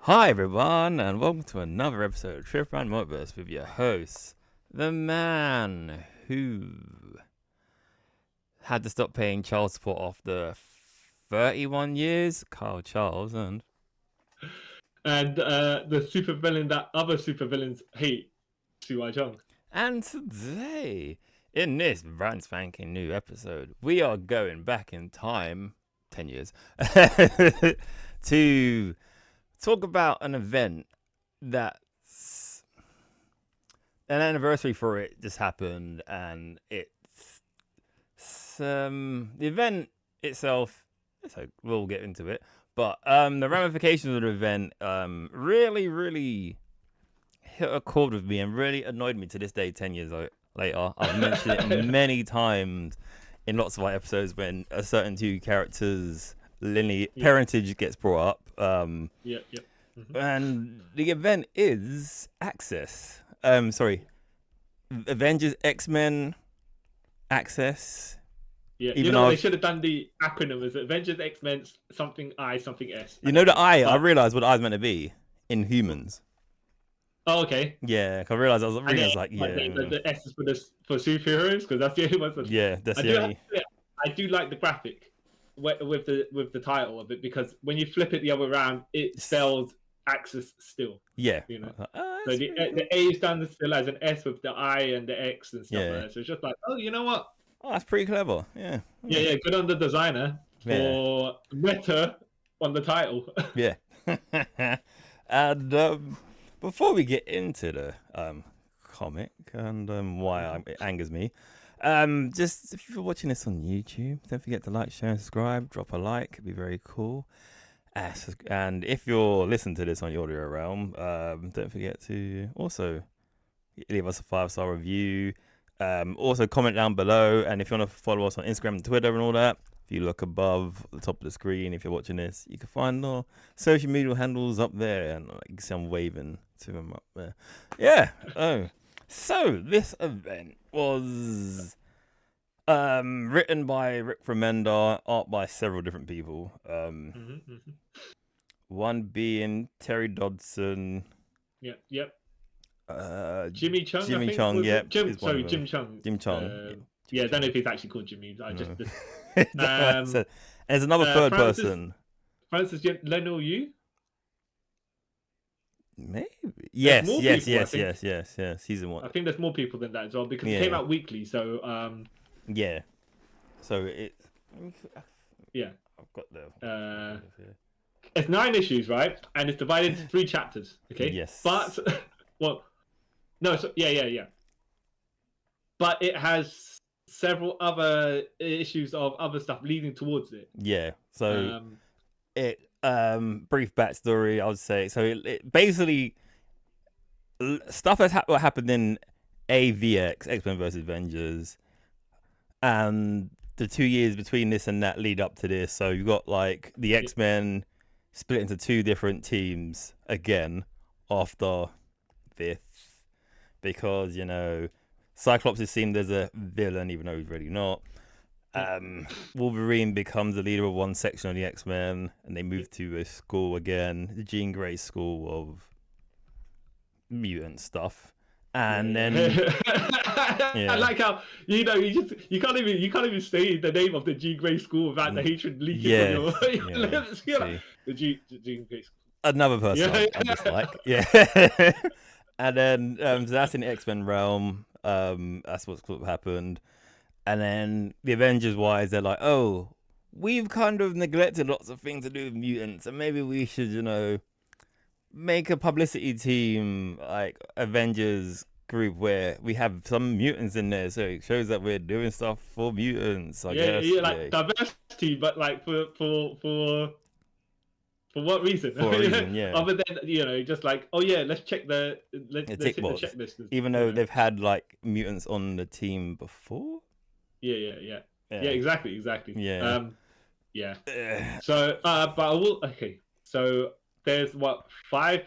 Hi everyone, and welcome to another episode of Trip Around Multiverse with your host, the man who had to stop paying child support after 31 years, Kyle Charles, and the supervillain that other supervillains hate, Sue Chung. and today, in this brand spanking new episode, we are going back in time, 10 years, to talk about an event that's an anniversary for it just happened, and it's the event itself. So we'll get into it, but the ramifications of the event really hit a chord with me and really annoyed me to this day. 10 years later, I've mentioned it many times in lots of our episodes when a certain two characters' parentage gets brought up. Yep. Mm-hmm. And the event is Access. Avengers X-men Access. Yeah, Even they should have done the acronym as Avengers X-men something I something S. You know the I realised what the I was meant to be in humans. Oh, okay. Yeah, I realised I was reading. I was like, yeah. The S is for superheroes because that's the only one. Yeah, that's the only. I do like the graphic with the title of it because when you flip it the other way around, it spells Axis still. Yeah. You know. Like, so the A is done still as an S with the I and the X and stuff like that. So it's just like, oh, you know what? Oh, that's pretty clever. Yeah. Yeah. Good on the designer for meta on the title. Yeah. And before we get into the comic and why it angers me, just if you're watching this on YouTube, don't forget to like, share, and subscribe. Drop a like; it'd be very cool. And if you're listening to this on your audio realm, don't forget to also leave us a 5-star review. Also comment down below, and if you want to follow us on Instagram and Twitter and all that, if you look above the top of the screen, if you're watching this, you can find our social media handles up there, and you can see I'm waving to them up there. Yeah. So this event was written by Rick Remender, art by several different people. One being Terry Dodson. Yep. Jimmy Chung. Jim Chung. Yeah, Jim Chung. Jim Chung. I don't know if he's actually called Jimmy. There's another third person. Francis Leno Yu. Maybe. Yes. He's in one. I think there's more people than that as well because it came out weekly. So yeah. So it. Yeah. I've got the. It's 9 issues, right? And it's divided into 3 chapters. Okay. Yes. But no. So yeah. But it has several other issues of other stuff leading towards it. Yeah. So it brief backstory, I would say. So it basically stuff that's what happened in AVX, X-Men vs Avengers, and the 2 years between this and that lead up to this. So you've got like the X-Men split into 2 different teams again after this, because Cyclops is seen as a villain even though he's really not. Wolverine becomes the leader of one section of the X-Men, and they move to a school again, the Jean Grey school of mutant stuff. And then I like how you can't even say the name of the Jean Grey school without the hatred leaking from your the Jean Grey school. Another person I dislike. Yeah. And then so that's in the X-Men realm. That's what's happened. And then the Avengers wise, they're like, oh, we've kind of neglected lots of things to do with mutants, and maybe we should, make a publicity team like Avengers group where we have some mutants in there, so it shows that we're doing stuff for mutants. I guess. Like diversity, but like for what reason? For a reason, yeah. Other than just like, oh yeah, let's check the checklist. Even though they've had like mutants on the team before. Yeah, exactly. Yeah. So, but I will. Okay, so there's 5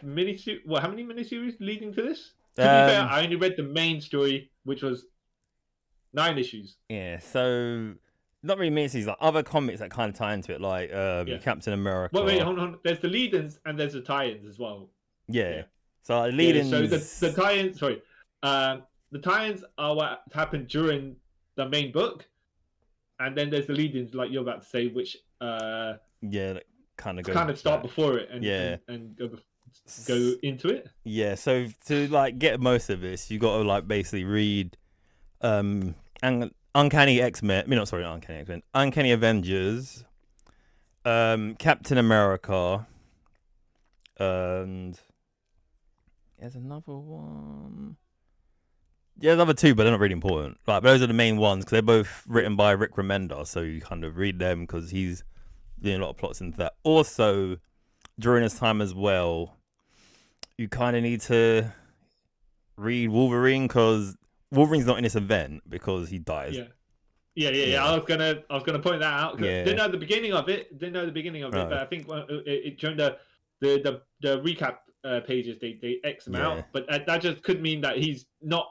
miniseries. How many miniseries leading to this? To be fair, I only read the main story, which was 9 issues. Yeah. So not really miniseries, like other comics that kind of tie into it, like Captain America. Wait, hold on. There's the lead-ins and there's the tie-ins as well. Yeah. So like, lead-ins. So the tie-ins, the tie-ins are what happened during the main book, and then there's the lead-ins, like you're about to say, which that kind of start before it and go into it. Yeah. So to like get most of this, you got to like basically read Uncanny X-Men. Not Uncanny X-Men. Uncanny Avengers, Captain America, and there's another one. Yeah, there's another two, but they're not really important. Like, those are the main ones because they're both written by Rick Remender, so you kind of read them because he's doing a lot of plots into that. Also, during this time as well, you kind of need to read Wolverine because Wolverine's not in this event because he dies. Yeah. I was gonna point that out. Didn't know the beginning of it. But I think during the recap pages they X him out. But that just could mean that he's not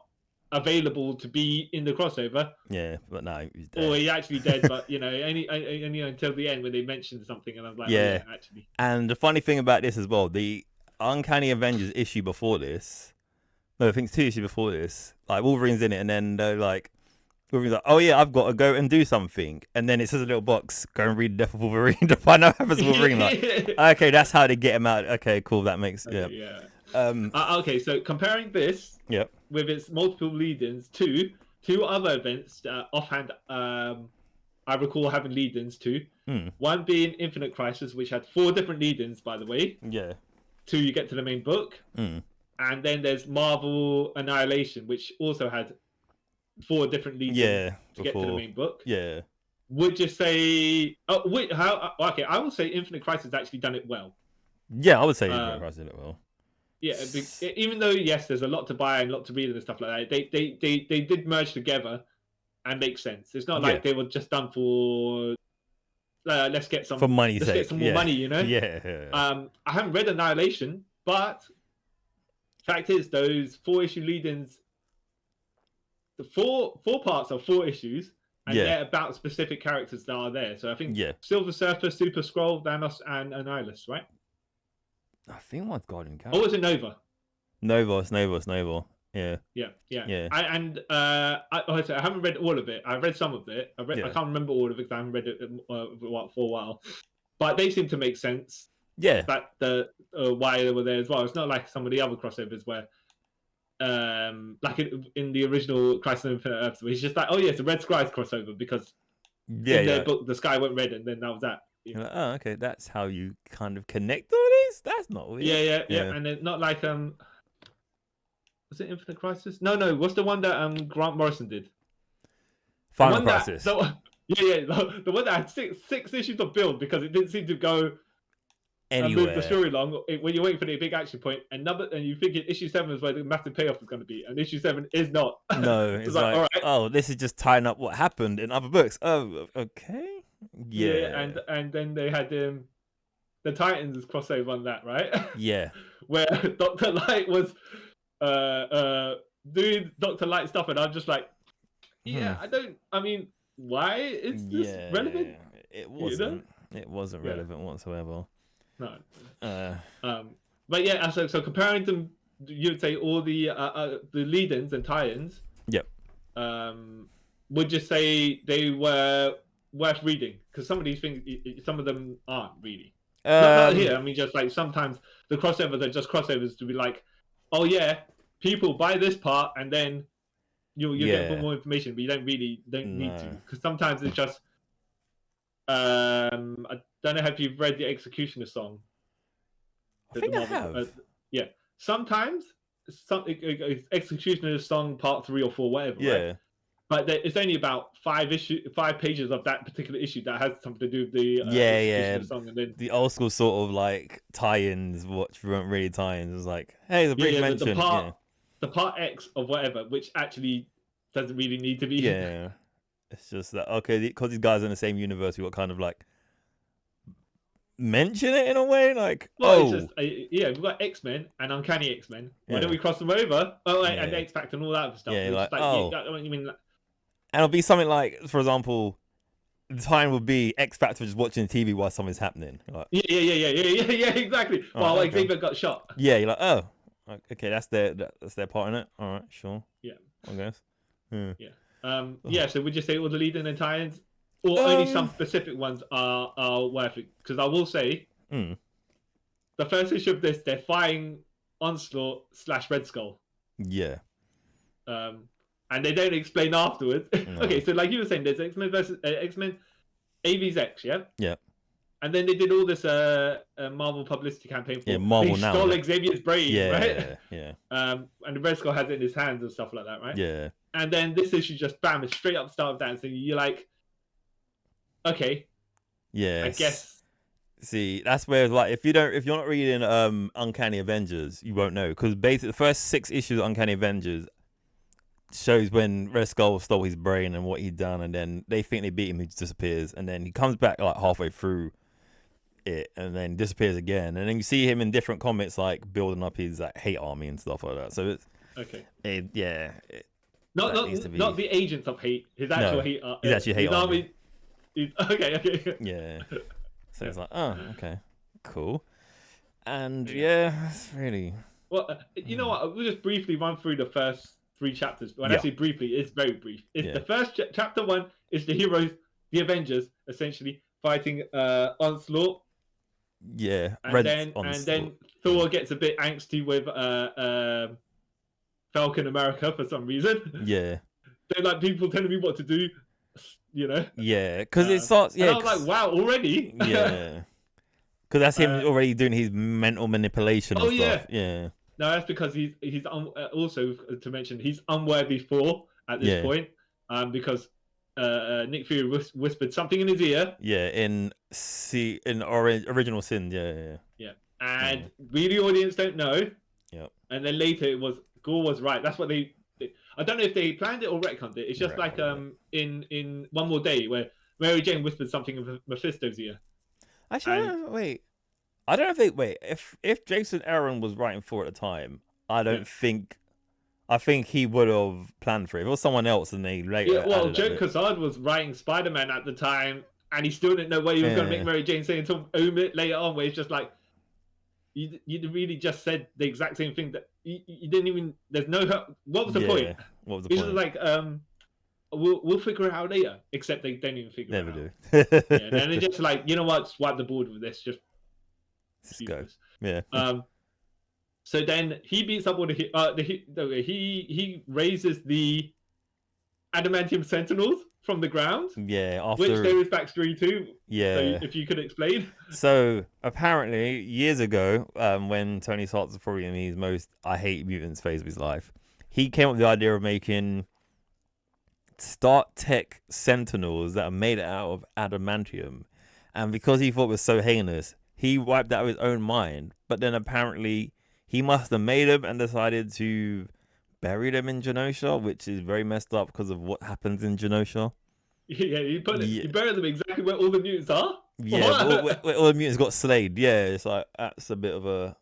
available to be in the crossover. Yeah, but no, he's dead. Or he's actually dead. But only until the end when they mentioned something, and I was like, actually. And the funny thing about this as well, the Uncanny Avengers issue before this. No, I think it's 2 issues before this. Like, Wolverine's in it, and then they're like, Wolverine's like, oh yeah, I've got to go and do something. And then it says a little box, go and read Death of Wolverine to find out what happens to Wolverine. Like, okay, that's how they get him out. Okay, cool, that makes, okay, so comparing this with its multiple lead-ins to two other events offhand, I recall having lead-ins to. One being Infinite Crisis, which had 4 different lead-ins, by the way. Yeah. 2 you get to the main book. And then there's Marvel Annihilation, which also had 4 different lead-ins to get to the main book. Yeah. Would you say... Okay, I would say Infinite Crisis actually done it well. Yeah, I would say Infinite Crisis did it well. Yeah, even though, yes, there's a lot to buy and a lot to read and stuff like that, they did merge together and make sense. It's not like they were just done for... let's get some... For money's sake. Let's get some more money, Yeah. I haven't read Annihilation, but... Fact is, those 4-issue lead-ins, the four parts are 4 issues, and they're about specific characters that are there. So I think Silver Surfer, Super Skrull, Thanos, and Annihilus, right? I think one's Guardian character. Or was it Nova? Nova. Yeah. I haven't read all of it. I read some of it. I can't remember all of it because I haven't read it for a while. But they seem to make sense. Yeah, that why they were there as well. It's not like some of the other crossovers where, like in the original Crisis on Infinite Earths, where it's just like, oh yeah, it's a Red Skies crossover because in their book the sky went red, and then that was that. You're like, oh, okay, that's how you kind of connect all these. That's not weird. Yeah. And then not like was it Infinite Crisis? No. What's the one that Grant Morrison did? Final Crisis. The one that had six issues of build because it didn't seem to go. Anywhere. And move the story along when you're waiting for the big action point, and you think issue 7 is where the massive payoff is going to be, and issue 7 is not. No, it's like, all right. Oh, this is just tying up what happened in other books. Oh, okay. Yeah. And then they had the Titans crossover on that, right? Yeah. Where Dr. Light was doing Dr. Light stuff, and I'm just like, I mean, why is this relevant? It wasn't. It wasn't relevant whatsoever. No. But yeah, so comparing them, you'd say all the lead-ins and tie-ins. Yep. Would you say they were worth reading? Because some of these things, some of them aren't really. Not here. I mean, just like sometimes the crossovers are just crossovers to be like, oh yeah, people buy this part and then you'll get more information, but you don't need to, because sometimes it's just. I don't know if you've read the Executioner song. I think I have. Sometimes Executioner song part 3 or 4, whatever. Yeah. Right? But it's only about 5 pages of that particular issue that has something to do with the song, and then the old school sort of like tie-ins, which weren't really tie-ins. It was like, hey, the brief mention. The part X of whatever, which actually doesn't really need to be. Yeah. It's just that, okay, because these guys are in the same universe, we got kind of like mention it in a way, like, it's just, we've got X-Men and Uncanny X-Men. Why don't we cross them over? And X-Factor and all that stuff. Yeah, like, you mean like... And it'll be something like, for example, the time would be X Factor just watching TV while something's happening. Like, Yeah, exactly. Oh, While okay. Xavier got shot. yeah, you're like, oh, okay, that's their part in it. All right, sure. Yeah. I guess. Yeah. So would you say all the leading and tie-ins, or only some specific ones are worth it? Because I will say, the first issue of this, they're fighting Onslaught / Red Skull. Yeah. And they don't explain afterwards. No. Okay, so like you were saying, there's X-Men versus X-Men, AV's X, yeah. Yeah. And then they did all this Marvel publicity campaign for Marvel they now. Stole Xavier's brain, right? Yeah. And the Red Skull has it in his hands and stuff like that, right? Yeah. And then this issue just bam, it's straight up start of dancing. You're like, okay, Yeah. I guess. See, that's where like if you're not reading Uncanny Avengers, you won't know, because basically the first 6 issues of Uncanny Avengers shows when Red Skull stole his brain and what he'd done, and then they think they beat him, he disappears, and then he comes back like halfway through it, and then disappears again, and then you see him in different comics like building up his like hate army and stuff like that. So it's okay. Not Not the agents of hate. His actual hate. His actual hate army. Okay. Yeah. So it's like, oh, okay, cool, and it's really. Well, you know what? We'll just briefly run through the first 3 chapters. When I say briefly, it's very brief. It's the first chapter 1 is the heroes, the Avengers, essentially fighting Onslaught. Yeah, and then Thor gets a bit angsty with Falcon America for some reason. Yeah, they're like people telling me what to do. You know. Yeah, because it starts. Yeah, and I was like, wow, already. Yeah, because that's him already doing his mental manipulation. And stuff. Yeah. No, that's because he's also to mention he's unworthy Thor at this point, because Nick Fury whispered something in his ear. Yeah, in Original Sin. Yeah. And we the audience don't know. Yeah. And then later it was Gore was right. That's what they I don't know if they planned it or retconned it. It's just like in One More Day where Mary Jane whispered something in Mephisto's ear. Actually, wait. I don't know if Jason Aaron was writing for at the time. I think he would have planned for it. If it was someone else, and they later. Yeah, well, Joe Quesada was writing Spider-Man at the time, and he still didn't know where he was going to make Mary Jane say until later on, where it's just like you really just said the exact same thing that you didn't even. There's no. What was the point? What was the point? It's like we'll figure it out later. Except they don't even figure it out. Never do. And then it's just like, you know what? Swipe the board with this. Just go. Yeah. So then he beats up all he raises the adamantium sentinels from the ground. Yeah, which there is backstory too. Yeah. So if you could explain. So apparently, years ago, when Tony Stark was probably in his most I hate mutants phase of his life, he came up with the idea of making Stark Tech sentinels that are made out of adamantium, and because he thought it was so heinous, he wiped that out of his own mind. But then apparently he must have made them and decided to bury them in Genosha, which is very messed up because of what happens in Genosha. Yeah, you bury them exactly where all the mutants are. Yeah, where all the mutants got slayed. Yeah, it's like that's a bit of a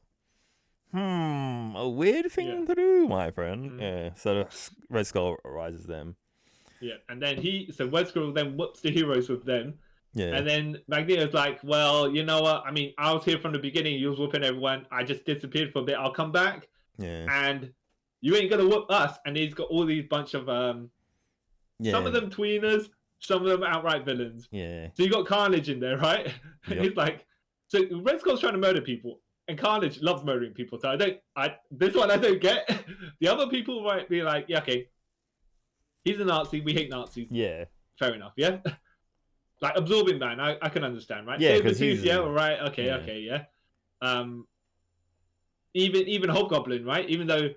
weird thing to do, my friend. Mm-hmm. Yeah, so the Red Skull arises them. Yeah, and then Red Skull then whoops the heroes with them. Yeah. And then Magneto's like, well, you know what? I mean, I was here from the beginning. You was whooping everyone. I just disappeared for a bit. I'll come back. Yeah. And you ain't going to whoop us. And he's got all these bunch of, some of them tweeners, some of them outright villains. Yeah. So you got Carnage in there, right? Yep. He's like, so Red Skull's trying to murder people. And Carnage loves murdering people. So this one I don't get. The other people might be like, yeah, okay. He's a Nazi. We hate Nazis. Yeah. Fair enough, yeah? Like Absorbing Man, I can understand, right? Yeah, because he's all right, okay, yeah. Even Hobgoblin, right? Even though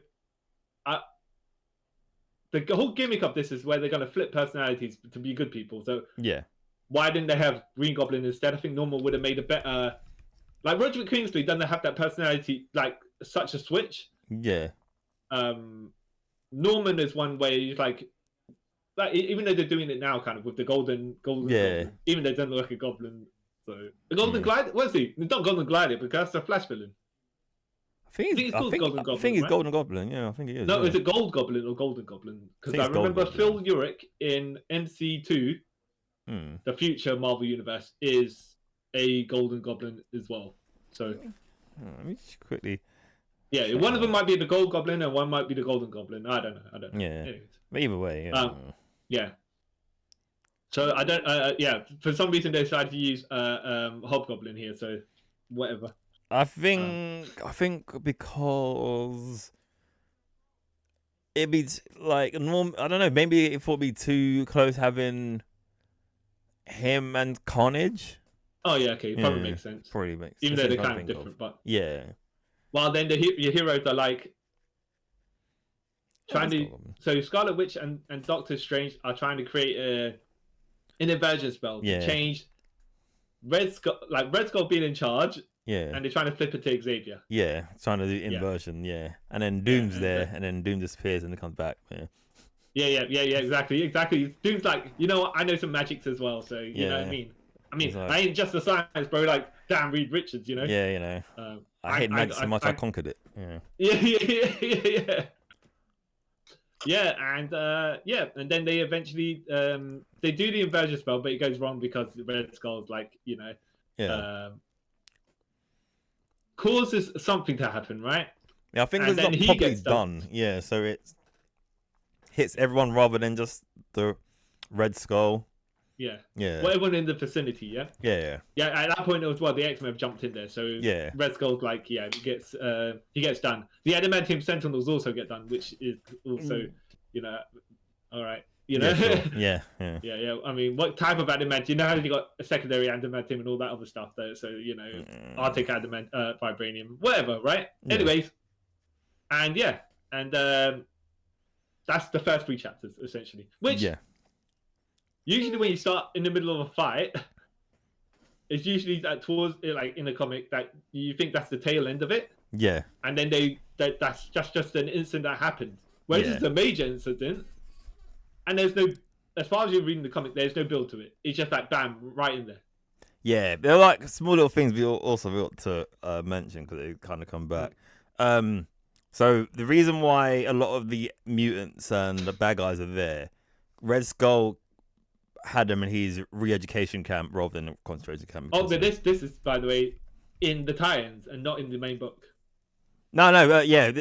the whole gimmick of this is where they're gonna flip personalities to be good people. So yeah, why didn't they have Green Goblin instead? I think Norman would have made a better. Like Roderick Kingsley doesn't have that personality, like such a switch. Yeah. Norman is one where he's like even though they're doing it now, kind of with the golden goblin, even though it doesn't look like a goblin. So the golden glider, what is he? It's not golden glider because that's a Flash villain. I think it's Golden Goblin. I think it's Golden Goblin. Yeah, I think it is. No, is it Gold Goblin or Golden Goblin? Because I remember Phil Urich in MC2. the future Marvel universe is a Golden Goblin as well. So let me just quickly. Yeah, one of them might be the Gold Goblin and one might be the Golden Goblin. I don't know. Yeah. Anyways. But either way, yeah. Yeah. So I don't. Yeah. For some reason, they decided to use Hobgoblin here. So whatever. I think because it'd be like norm. I don't know. Maybe it would be too close having him and Carnage. Oh yeah. Okay. Probably makes sense. Probably makes. Even though they're kind of different, but yeah. Well, then your heroes are like trying to. So Scarlet Witch and Doctor Strange are trying to create an inversion spell to change Red Skull, like Red Skull being in charge. Yeah. And they're trying to flip it to Xavier. Yeah, trying to do inversion. Yeah. And then Doom's there, and then Doom disappears and it comes back. Yeah. Yeah. Exactly. Doom's like, you know what? I know some magics as well, so you know what I mean. Like, I ain't just a science, bro. Like, damn, Reed Richards, you know. Yeah, you know. I hate magic so much I conquered it. Yeah. Yeah, and then they eventually they do the inversion spell, but it goes wrong because Red Skull's like, you know, causes something to happen, right? Yeah, I think it's not properly done. Yeah, so it hits everyone rather than just the Red Skull. Yeah. Well, everyone in the vicinity, yeah? Yeah. At that point, it was the X-Men have jumped in there, so Red Skull's like, he gets done. The Adamantium Sentinels also get done, which is also, you know, all right, you know. Yeah, sure. Yeah. I mean, what type of adamantium? You know how you got a secondary adamantium and all that other stuff, though. So you know, Arctic vibranium, whatever, right? Yeah. Anyways, and that's the first 3 chapters essentially, which. Usually when you start in the middle of a fight, it's usually that towards, like in a comic, that you think that's the tail end of it. Yeah. And then that's just an incident that happened. Whereas it's a major incident, and there's no, as far as you're reading the comic, there's no build to it. It's just like, bam, right in there. Yeah, they're like small little things we also got to mention because they kind of come back. So the reason why a lot of the mutants and the bad guys are there, Red Skull had him in his re-education camp rather than a concentration camp. Oh, but this is, by the way, in the tie-ins and not in the main book. No,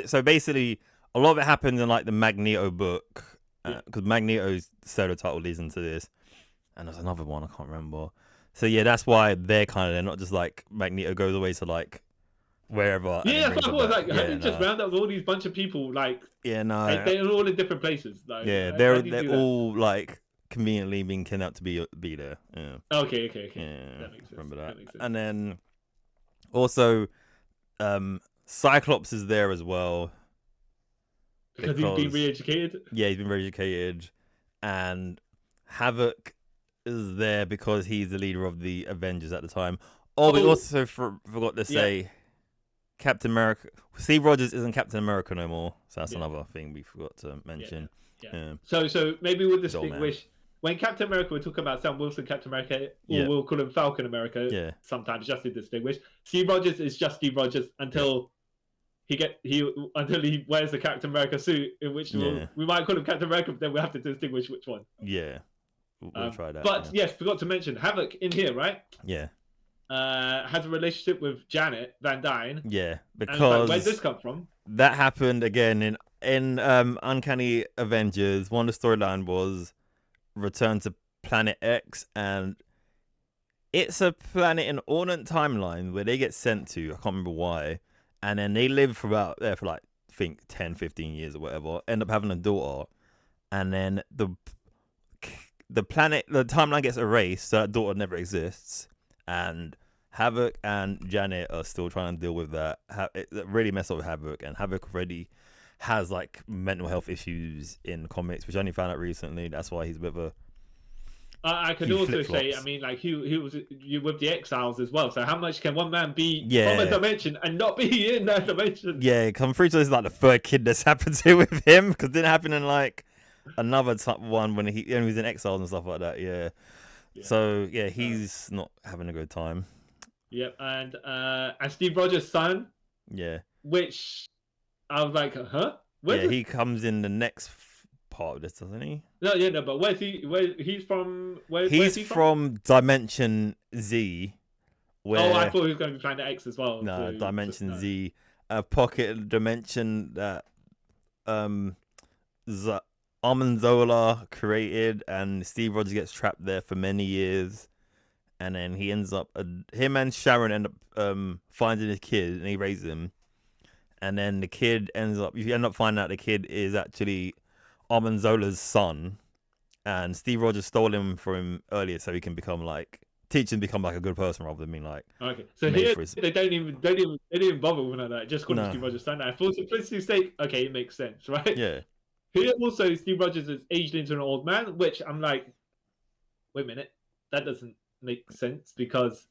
so basically, a lot of it happens in like the Magneto book, because Magneto's pseudo title leads into this, and there's another one I can't remember. So yeah, that's why they're not just like Magneto goes away to like wherever. Yeah, that's what I was like. How do you just round up all these bunch of people like? Yeah, no, they're all in different places. Like, they're all like conveniently being kidnapped to be there. Yeah. Okay. Yeah, that makes sense. Remember that. Makes sense. And then also, Cyclops is there as well because he's been re-educated. Yeah, he's been re-educated, and Havok is there because he's the leader of the Avengers at the time. We also forgot to say Captain America. Steve Rogers isn't Captain America no more, so that's another thing we forgot to mention. Yeah. So maybe we'll distinguish. When Captain America, we talk about Sam Wilson Captain America, or we'll call him Falcon America. Sometimes just to distinguish. Steve Rogers is just Steve Rogers until he wears the Captain America suit, in which we might call him Captain America, but then we have to distinguish which one. Yeah, we'll try that. But yes, forgot to mention Havok in here, right? Yeah. Has a relationship with Janet Van Dyne. Yeah, because where did this come from? That happened again in Uncanny Avengers. One of the storyline was return to Planet X, and it's a planet in alternate timeline where they get sent to. I can't remember why, and then they live for like I think 10, 15 years or whatever. End up having a daughter, and then the timeline gets erased, so that daughter never exists, and Havok and Janet are still trying to deal with that. It really messed up with Havok, and Havok already has like mental health issues in comics, which I only found out recently. That's why he's a bit of a. I could also say, I mean, like he was with the Exiles as well. So how much can one man be from a dimension and not be in that dimension? Yeah, I'm pretty sure this is like the third kid that's happened to with him, because it didn't happen in like another one when he was in Exiles and stuff like that. Yeah. So yeah, he's not having a good time. Yep, and Steve Rogers' son. Yeah. Which I was like, huh? He comes in the next part of this, doesn't he? No, but where's he? Where he's from? Where's he from Dimension Z. Where... Oh, I thought he was going to be Planet X as well. No, Dimension Z, a pocket dimension that Armanzola created, and Steve Rogers gets trapped there for many years, and then he ends up, him and Sharon end up finding his kid, and he raises him, and then the kid you end up finding out the kid is actually Armanzola's son, and Steve Rogers stole him from him earlier so he can become like. Teach him to become like a good person rather than being like. Okay, so here they don't even bother with that. Just call him Steve Rogers' son. And for simplicity's sake, okay, it makes sense, right? Yeah. Here also, Steve Rogers is aged into an old man, which I'm like, wait a minute, that doesn't make sense because,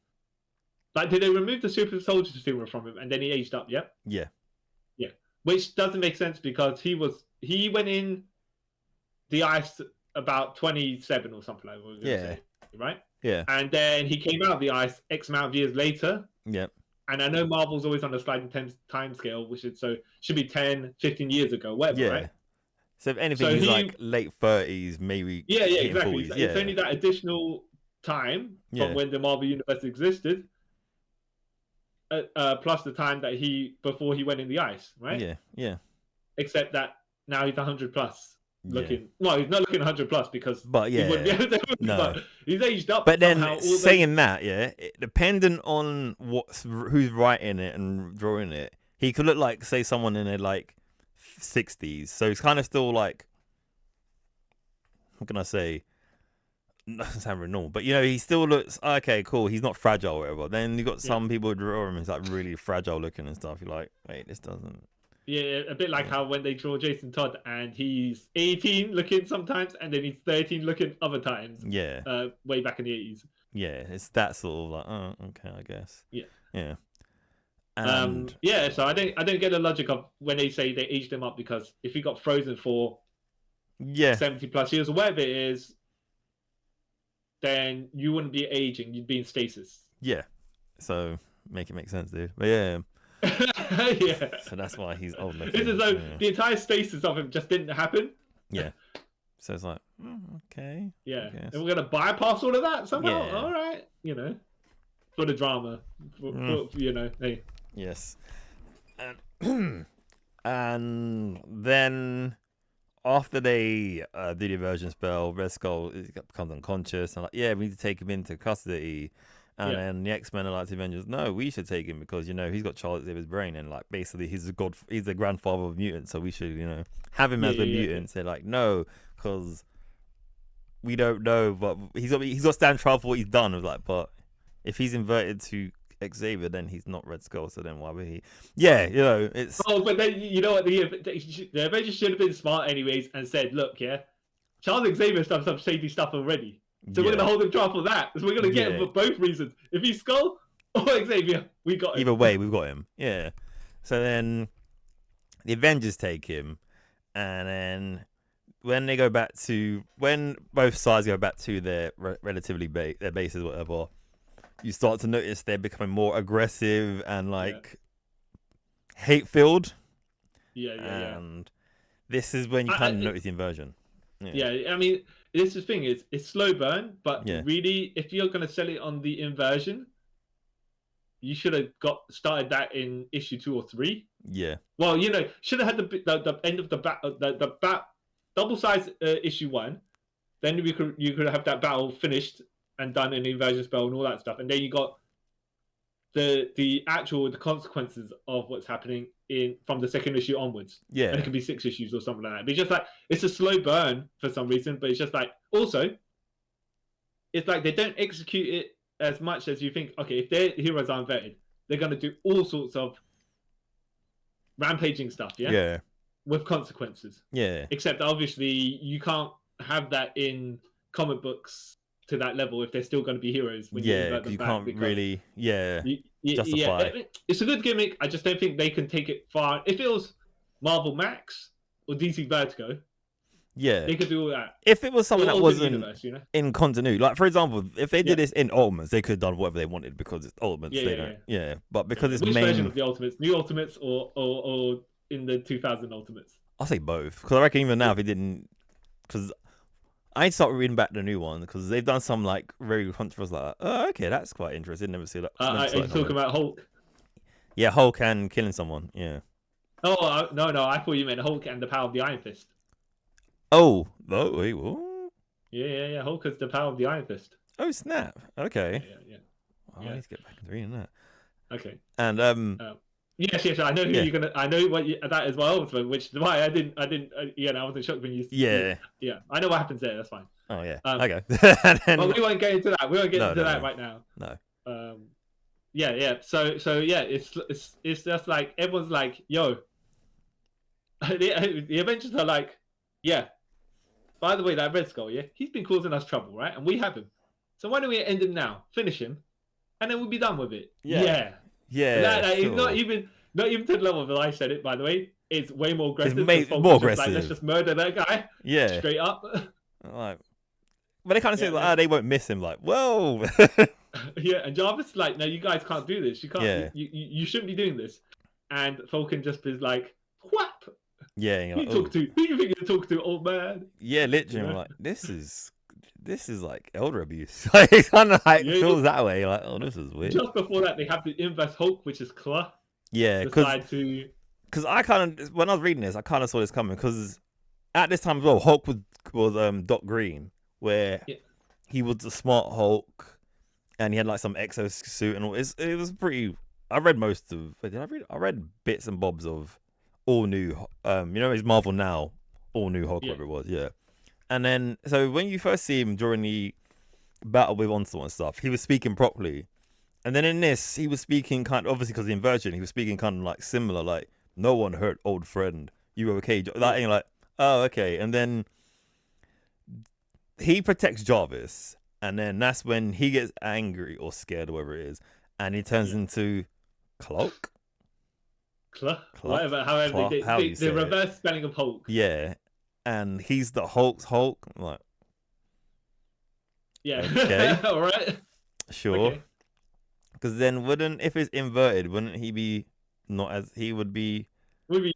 like, did they remove the super soldier suit from him and then he aged up? Yeah. Yeah. Yeah, which doesn't make sense because he went in the ice about 27 or something like that. Yeah. Right. Yeah. And then he came out of the ice X amount of years later. Yeah. And I know Marvel's always on a sliding time scale, which is should be 10, 15 years ago, whatever, right? So if anything, he's like late 30s, maybe. Yeah, exactly. 40s. It's only that additional time from when the Marvel Universe existed, plus the time that before he went in the ice, right? Yeah, yeah. Except that now he's 100 plus. He's not looking 100 plus because but yeah, he wouldn't be able to, no. But he's aged up. But then saying that, depending on who's writing it and drawing it, he could look like, say, someone in their like 60s. So he's kind of still like, what can I say? Doesn't sound very normal, but he still looks okay, cool. He's not fragile or whatever. Then you got some people who draw him, he's like really fragile looking and stuff. You're like, wait, this doesn't. Yeah, a bit like how when they draw Jason Todd and he's 18 looking sometimes and then he's 13 looking other times. Yeah. Way back in the 80s. Yeah, it's that sort of like, oh, okay, I guess. Yeah. Yeah. And... so I don't get the logic of when they say they aged him up because if he got frozen for 70 plus years or whatever it is, then you wouldn't be aging, you'd be in stasis. Yeah. So make it make sense, dude. But yeah. Yeah. So that's why he's old. It's as though the entire stasis of him just didn't happen. Yeah. So it's like, okay. Yeah. And we're gonna bypass all of that somehow. Yeah. All right. For the drama. Hey. Yes. And then after they do the inversion spell, Red Skull becomes unconscious and like, we need to take him into custody. And then the X-Men are like to Avengers, no, we should take him because, he's got Charles Xavier's brain and like basically he's the grandfather of mutants, so we should, have him as a mutant. They're like, no, because we don't know, but he's got to stand trial for what he's done. I was like, but if he's inverted to Xavier, then he's not Red Skull, so then why would he? Yeah, it's... Oh, but then, you know what, the Avengers should have been smart anyways and said, look, Charles Xavier's done some shady stuff already. So we're going to hold him trial for that. So we're going to get him for both reasons. If he's Skull or Xavier, we got him. Either way, we've got him. Yeah. So then the Avengers take him. And then when both sides go back to their relatively their bases, whatever, you start to notice they're becoming more aggressive and like hate-filled. Yeah. And this is when you kind of notice the inversion. Yeah, I mean... This is the thing, it's slow burn, but really, if you're going to sell it on the inversion, you should have started that in issue 2 or 3. Yeah. Well, should have had the end of the double-sized issue 1. Then you could have that battle finished and done in the inversion spell and all that stuff, and then you got the consequences of what's happening from the second issue onwards. Yeah. And it could be 6 issues or something like that. But it's just like, it's a slow burn for some reason, but it's just like, also, it's like they don't execute it as much as you think, okay, if their heroes are inverted, they're going to do all sorts of rampaging stuff, Yeah. With consequences. Yeah. Except obviously you can't have that in comic books to that level if they're still going to be heroes. When you can't really, justify. It's a good gimmick. I just don't think they can take it far. If it was Marvel Max or DC Vertigo, they could do all that. If it was something that wasn't in continuity, like for example, if they did this in Ultimates, they could have done whatever they wanted because it's Ultimates. But because it's which version of the Ultimates, New Ultimates or in the 2000 Ultimates? I'll say both because I reckon even now if it didn't. because I started reading back the new one because they've done some like very controversial. Like, oh, okay, that's quite interesting. Never see that. Are you talking about Hulk? Yeah, Hulk and killing someone. Yeah. Oh no, I thought you meant Hulk and the power of the Iron Fist. Oh, wait, what? Yeah. Hulk has the power of the Iron Fist. Oh snap! Okay. Yeah. I need to get back into reading that. Okay. And Yes. I know who you're gonna. I know what that as well. Which is why I didn't. I wasn't shocked when you. Yeah. Yeah. I know what happens there. That's fine. Oh yeah. Okay. But we won't get into that. We won't get into that right now. No. Yeah. So yeah, it's just like everyone's like, yo. The Avengers are like, yeah. By the way, that Red Skull, yeah, he's been causing us trouble, right? And we have him. So why don't we end him now, finish him, and then we'll be done with it. Yeah. It's not even to the level that I said it. By the way, it's way more aggressive. It's more aggressive. Like, let's just murder that guy. Yeah. Straight up. Like, but they kind of say like, they won't miss him. Like, whoa. Yeah, and Jarvis is like, no, you guys can't do this. You can't. Yeah. You shouldn't be doing this. And Falcon just is like, whap. Yeah. Who you talk to? Who you think you talk to, old man? Yeah, literally. I'm like, this is like elder abuse. Like, it kind of like feels that way. Like, oh, this is weird. Just before that, they have the inverse Hulk, which is Claw. Yeah, because I kind of, when I was reading this, I kind of saw this coming because at this time as well, Hulk was Doc Green, where he was the smart Hulk, and he had like some exosuit and all. It was pretty. I read most of. Did I read? I read bits and bobs of all new. It's Marvel Now, all new Hulk, whatever it was. Yeah, and then so when you first see him during the battle with Onslaught and stuff, he was speaking properly. And then in this, he was speaking kind of, obviously because the inversion, he was speaking kind of like similar, like, no one hurt old friend. You were okay. That ain't like, oh, okay. And then he protects Jarvis. And then that's when he gets angry or scared or whatever it is. And he turns into Cloak? Whatever, however, the reverse spelling of Hulk. Yeah. And he's the Hulk's Hulk. I'm like, yeah. Okay. All right. Sure. Okay. Because then if it's inverted, wouldn't he be not as he would be? Would be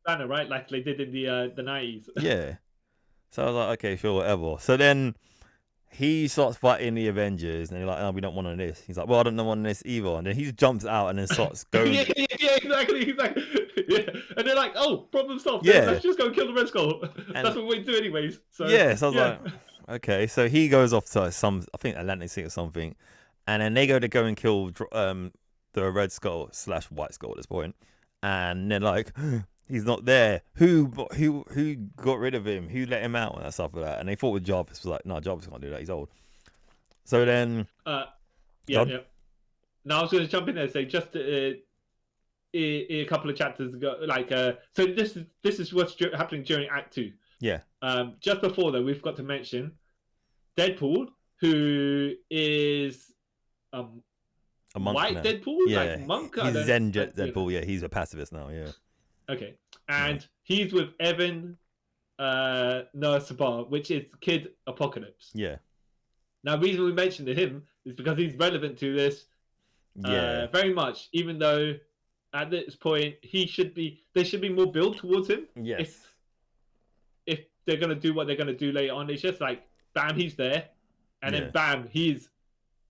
Banner, right? Like they did in the 90s. Yeah. So I was like, okay, sure, whatever. So then he starts fighting the Avengers, and they're like, "Oh, we don't want this." He's like, "Well, I don't want this either." And then he jumps out and then starts going. yeah, exactly. Yeah, and they're like, "Oh, problem solved. Yeah, let's just go kill the Red Skull." That's what we do, anyways. So yeah, so I was like, okay. So he goes off to I think Atlantic City or something. And then they go and kill the Red Skull / White Skull at this point, and they're like, he's not there. Who got rid of him? Who let him out and stuff like that? And they thought with Jarvis was like, no, Jarvis can't do that. He's old. So then, yeah. Now I was going to jump in there and say just a couple of chapters ago, like so this is what's happening during Act 2. Yeah. Just before though, we've got to mention Deadpool, who is a monk white now. Deadpool, like monk. He's Zen Deadpool. Yeah, he's a pacifist now. Yeah. Okay, and he's with Evan Nurse, which is Kid Apocalypse. Yeah. Now, the reason we mentioned him is because he's relevant to this. Very much. Even though at this point there should be more build towards him. Yes. If they're gonna do what they're gonna do later on, it's just like bam, he's there, and then bam, he's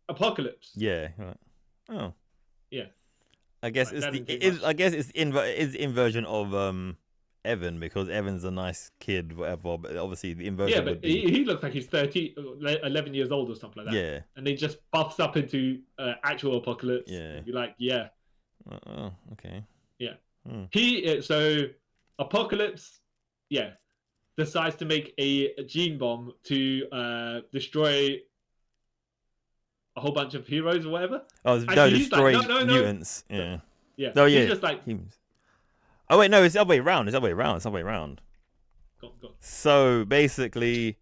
Apocalypse. Yeah. Oh. Yeah. I guess it's the inversion of Evan, because Evan's a nice kid, whatever. But obviously the inversion. Yeah, but he looks like he's 11 years old or something like that. Yeah. And he just buffs up into actual Apocalypse. Yeah. You're like, yeah. Oh, okay. Yeah. So Apocalypse, decides to make a gene bomb to destroy a whole bunch of heroes or whatever. Oh, no, destroy mutants. Yeah. Yeah. No, yeah. He's just like... Oh, wait, no, it's the other way around. Go on. So, basically,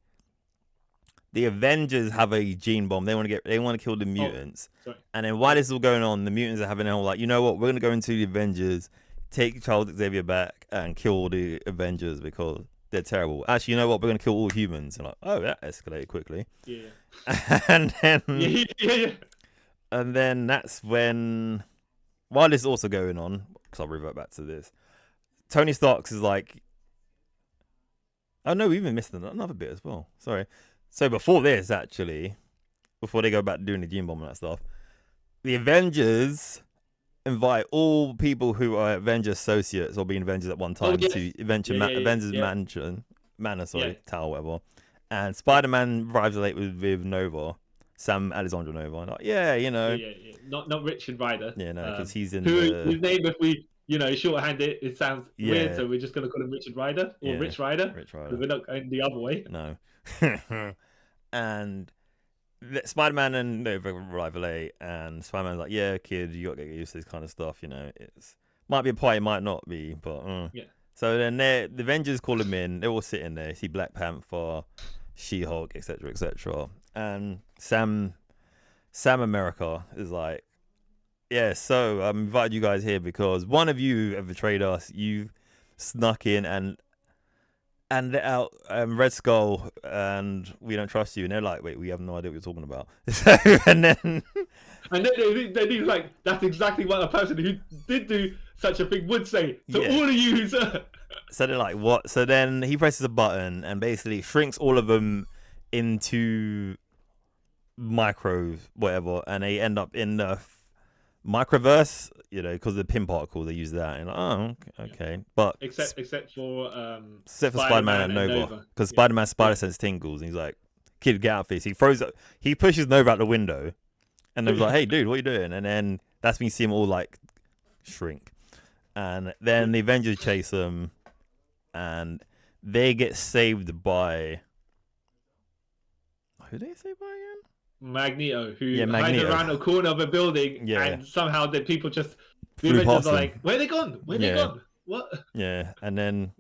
the Avengers have a gene bomb. They want to kill the mutants. And then while this is all going on, the mutants are having a whole like, you know what? We're going to go into the Avengers, take Charles Xavier back, and kill the Avengers because they're terrible. Actually, you know what? We're going to kill all humans. And like, oh, that escalated quickly. Yeah. And then... Yeah. And then that's when... While this is also going on, because I'll revert back to this, Tony Stark is like, Oh no, we even missed another bit as well. Sorry. So before this, actually, before they go back to doing the gene bomb and that stuff, the Avengers invite all people who are Avengers associates or being Avengers at one time to Avengers Manor, Tower, whatever. And Spider-Man arrives late with Nova, Sam Alexandra Nova. And like, not Richard Rider. Yeah, no, because he's in whose name, if we shorthand it sounds weird, so we're just gonna call him Richard Rider or Rich Rider. Rich Rider. We're not going the other way. No. And Spider-Man and Nova arrive late, and Spider-Man's like, "Yeah, kid, you got to get used to this kind of stuff. It's might be a party, might not be, but yeah." So then the Avengers call him in. They're all sitting there. See Black Panther, She-Hulk, etc., etc. And Sam America is like, "Yeah, so I've invited you guys here because one of you have betrayed us. You've snuck in and let out Red Skull, and we don't trust you." And they're like, "Wait, we have no idea what you're talking about." and then he's like, "That's exactly what a person who did do such a thing would say to all of you." So they're like, "What?" So then he presses a button and basically shrinks all of them into micro whatever, and they end up in the microverse, because the pin particle, they use that, and okay. But except for Spider-Man and Nova, because Spider-Man's spider sense tingles, and he's like, "Kid, get out of this." He pushes Nova out the window, and they're like, "Hey, dude, what are you doing?" And then that's when you see them all like shrink, and then the Avengers chase them, and they get saved by who? They saved by again? Magneto, who hides around a corner of a building, and somehow the people just are like, "Where are they gone? Where are they gone? What?" Yeah, and then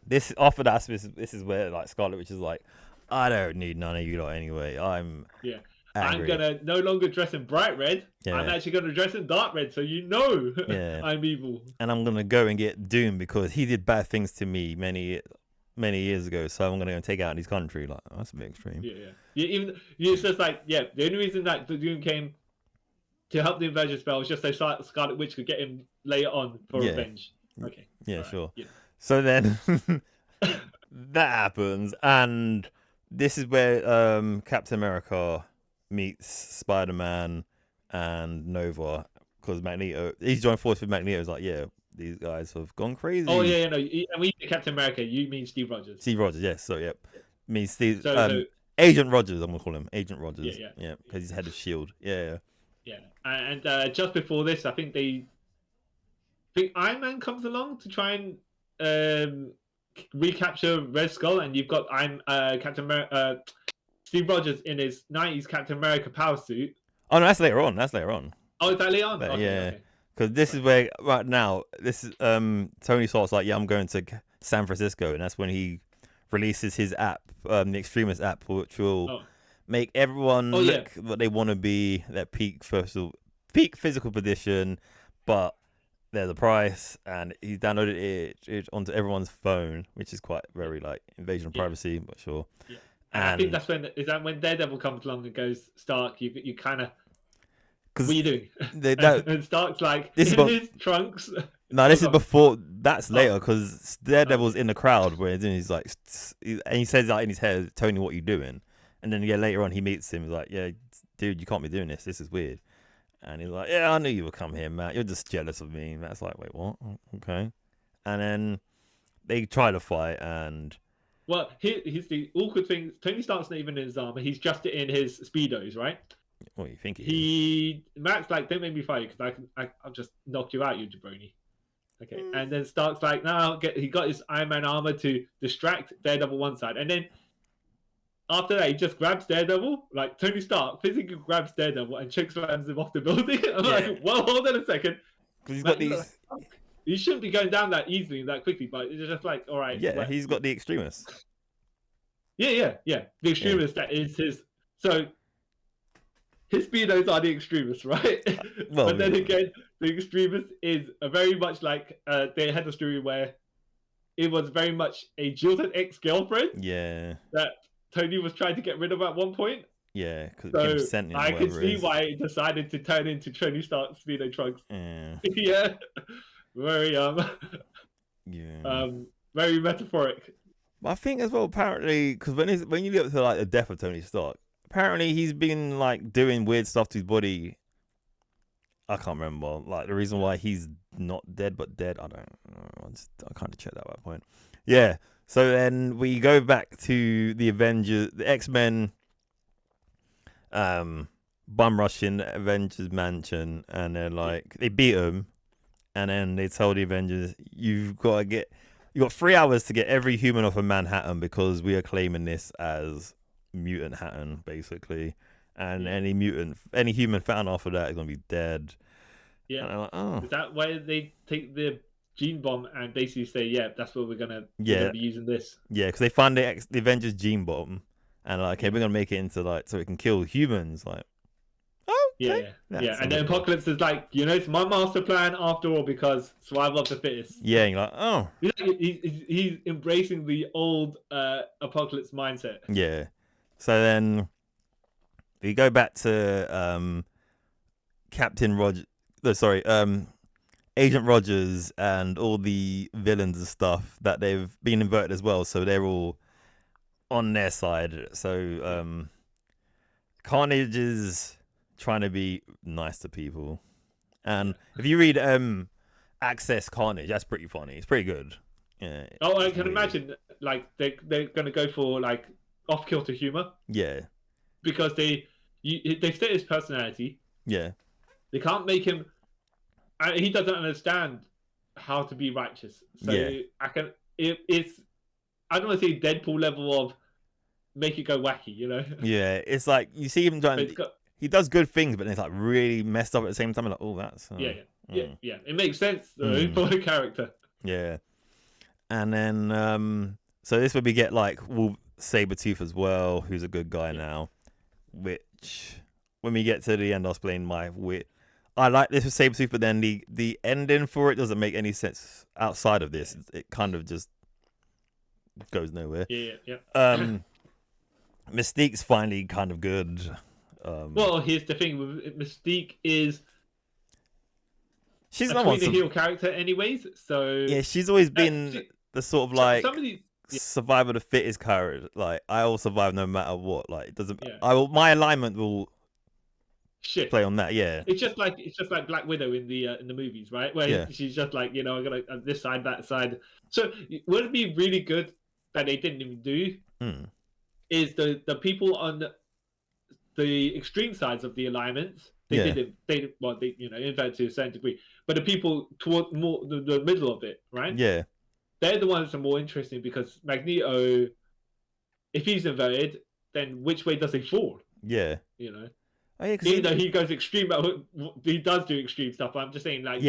this is where like Scarlet Witch is like, "I don't need none of you lot anyway. I'm angry. I'm gonna no longer dress in bright red. I'm actually gonna dress in dark red, so I'm evil. And I'm gonna go and get Doom because he did bad things to me many years ago. So I'm gonna go and take out his country." Like, that's a bit extreme. Even it's just like the only reason that the Doom came to help the Avengers spell was just so Scarlet Witch could get him later on for revenge. Okay. Yeah, sure. Yeah. So then that happens, and this is where Captain America meets Spider-Man and Nova, because Magneto, he's joined force with Magneto. He's like, "Yeah, these guys have gone crazy." Oh yeah, no. And when you say Captain America, you mean Steve Rogers. Steve Rogers, yes. So means Steve. Agent Rogers, I'm gonna call him Agent Rogers. Yeah, because he's head of Shield. Yeah. And just before this, I think Iron Man comes along to try and recapture Red Skull, and you've got Captain America, Steve Rogers in his 90s Captain America power suit. Oh no, that's later on. Oh, is that later on? Okay. Because this is where right now, this is Tony Stark's like, "Yeah, I'm going to San Francisco," and that's when he releases his app, the Extremist app, which will make everyone look what they want to be, their peak physical position, but there's a price, and he's downloaded it onto everyone's phone, which is quite very like invasion of privacy, but sure. Yeah. And I think that's when Daredevil comes along and goes, "Stark, you kind of, what are you doing?" And Stark's like, his trunks. No, this is before. That's later, because Daredevil's in the crowd where he's like, and he says that in his head, "Tony, what are you doing?" And then later on he meets him. He's like, "Yeah, dude, you can't be doing this. This is weird." And he's like, "Yeah, I knew you would come here, Matt. You're just jealous of me." And Matt's like, "Wait, what? Okay." And then they try to fight, and here's the awkward thing. Tony Stark's not even in his armor. He's just in his Speedos, right? What do you think? Matt's like, "Don't make me fight you, because I'll just knock you out, you jabroni." Okay, and then Stark's like, "No, he got his Iron Man armor to distract Daredevil one side," and then after that, he just grabs Daredevil. Like, Tony Stark physically grabs Daredevil and chokeslams him off the building. I'm like, well, hold on a second. Because he's got these. He shouldn't be going down that easily, that quickly, but it's just like, all right. Yeah, he's got the Extremist. Yeah. The Extremist, that is his. So his Speedos are the Extremists, right? Well, but then again, the Extremist is very much like they had a story where it was very much a jilted ex-girlfriend. Yeah. That Tony was trying to get rid of at one point. Yeah, because I could see why it decided to turn into Tony Stark's Speedo trunks. Yeah. Very very metaphoric. But I think as well, apparently, because when you look to like the death of Tony Stark, apparently he's been like doing weird stuff to his body. I can't remember like the reason why he's not dead but dead. I don't know. I kind of checked that at that point. Yeah. So then we go back to the Avengers, the X-Men, bum rushing Avengers mansion, and they're like they beat him, and then they tell the Avengers, you got 3 hours to get every human off of Manhattan because we are claiming this as mutant Hatton, basically. And any human found after that is gonna be dead. Yeah. And I'm like, oh. Is that why they take the gene bomb and basically say, yeah, that's what we're gonna be using this? Yeah, because they find the Avengers gene bomb, and like, okay, we're gonna make it into like so it can kill humans. Like, oh, okay. Yeah. And then Apocalypse is like, it's my master plan after all because survival of the fittest. Yeah, and you're like, oh. He's embracing the old Apocalypse mindset. Yeah. So then we go back to Agent Rogers and all the villains and stuff that they've been inverted as well. So they're all on their side. So Carnage is trying to be nice to people. And if you read Access Carnage, that's pretty funny. It's pretty good. Yeah. Oh, I can imagine like they're going to go for like off-kilter humor. Yeah. Because they've stated his personality. Yeah. They can't make him. He doesn't understand how to be righteous. So it's I don't want to say Deadpool level of make it go wacky, Yeah, it's like you see him trying. He does good things, but it's like really messed up at the same time. Like, oh, that's yeah. It makes sense though for the character. Yeah, and then so this would we get like Sabretooth as well, who's a good guy now. Which when we get to the end, I'll explain my wit. I like this with Sabretooth, but then the ending for it doesn't make any sense outside of this. It kind of just goes nowhere. Yeah. Mystique's finally kind of good. Well, here's the thing with Mystique is she's a the heel character anyways. So yeah, she's always been the sort of like survival of the fittest character. Like I will survive no matter what. Like it doesn't. My alignment will play on that. Yeah, it's just like Black Widow in the movies, right? Where she's just like I'm gonna this side, that side. So would it be really good that they didn't even do? Is the people on the extreme sides of the alliance? They inverted to a certain degree, but the people toward more the middle of it, right? Yeah, they're the ones that are more interesting because Magneto, if he's inverted, then which way does he fall? Yeah, Oh, yeah, even though he goes extreme, he does do extreme stuff. But I'm just saying, like,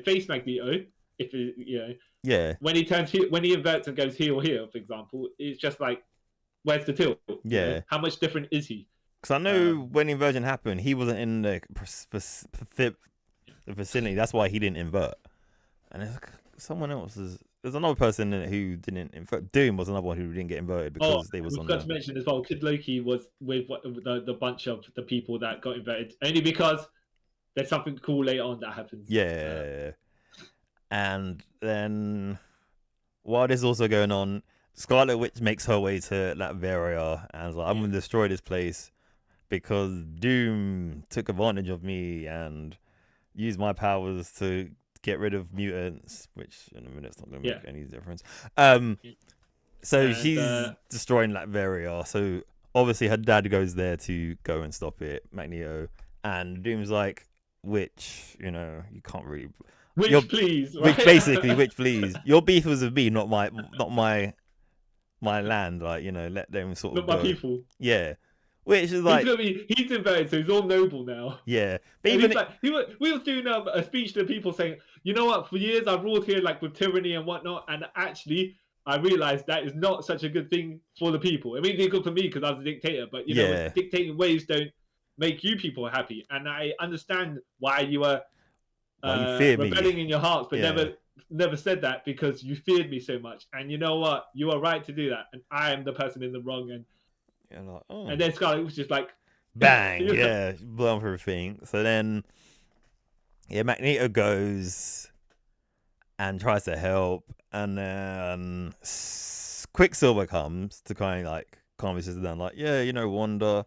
face Magneto. If when he inverts and goes heel, for example, it's just like, where's the tilt? Yeah, how much different is he? Because I know when inversion happened, he wasn't in the vicinity. That's why he didn't invert. And it's like someone else there's another person in it who didn't invert. Doom was another one who didn't get inverted because they was on. Got to mention as well, Kid Loki was with the bunch of the people that got inverted only because there's something cool later on that happens. Yeah, and then while this is also going on, Scarlet Witch makes her way to Latveria and is like, I'm gonna destroy this place because Doom took advantage of me and used my powers to get rid of mutants, which in a minute's not going to make any difference. So she's destroying Latveria. So obviously her dad goes there to go and stop it, Magneto. And Doom's like, which, you can't really... Which please, right? Which please. Your beef was with me, not my land. Like, let them sort of not my people. Yeah. Which is like he's inverted, so he's all noble now. Yeah, but even we was doing a speech to people saying, you know what? For years I've ruled here like with tyranny and whatnot, and actually I realized that is not such a good thing for the people. I mean, it's good for me because I was a dictator, but dictating ways don't make you people happy. And I understand why you are rebelling in your hearts, but never said that because you feared me so much. And you know what? You are right to do that, and I am the person in the wrong. And then Scarlet was just like bang, blown for everything. So then, Magneto goes and tries to help, and then Quicksilver comes to kind of like calm his sister down, like, yeah, Wanda,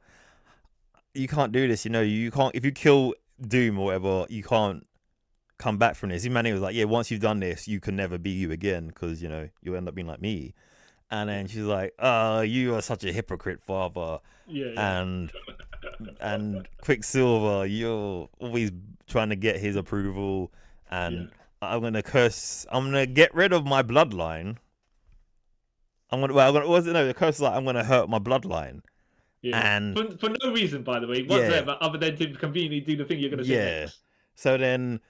you can't do this. You can't, if you kill Doom or whatever, you can't come back from this. Emmanuel was like, yeah, once you've done this, you can never be you again, because you'll end up being like me. And then she's like, you are such a hypocrite, father. Yeah. And Quicksilver, you're always trying to get his approval, and I'm gonna get rid of my bloodline. The curse is like, I'm gonna hurt my bloodline. Yeah. And for no reason, by the way, whatsoever, other than to conveniently do the thing you're gonna say next. So then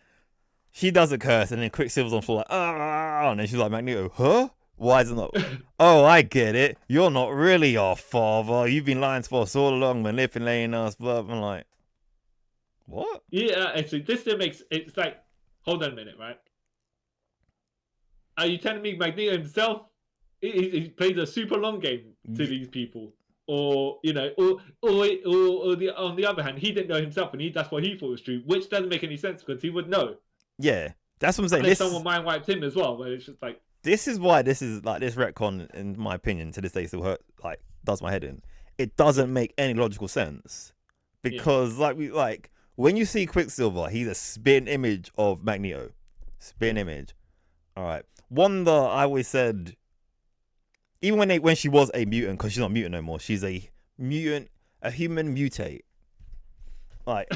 she does a curse, and then Quicksilver's on the floor like, and then she's like, Magneto, huh? Why is it not? Oh, I get it. You're not really our father. You've been lying to us all along, manipulating us. But I'm like, what? Yeah, actually, this still makes it's like, hold on a minute, right? Are you telling me Magneto himself? He plays a super long game to these people, or on the other hand, he didn't know himself, and that's what he thought was true, which doesn't make any sense because he would know. Yeah, that's what I'm saying. Unless someone mind wiped him as well, where it's just like. This is why this retcon, in my opinion, to this day still does my head in. It doesn't make any logical sense because when you see Quicksilver, he's a spin image of Magneto. Spin image. All right. Wanda, I always said, even when she was a mutant, because she's not a mutant no more, she's a mutant, a human mutate. Like,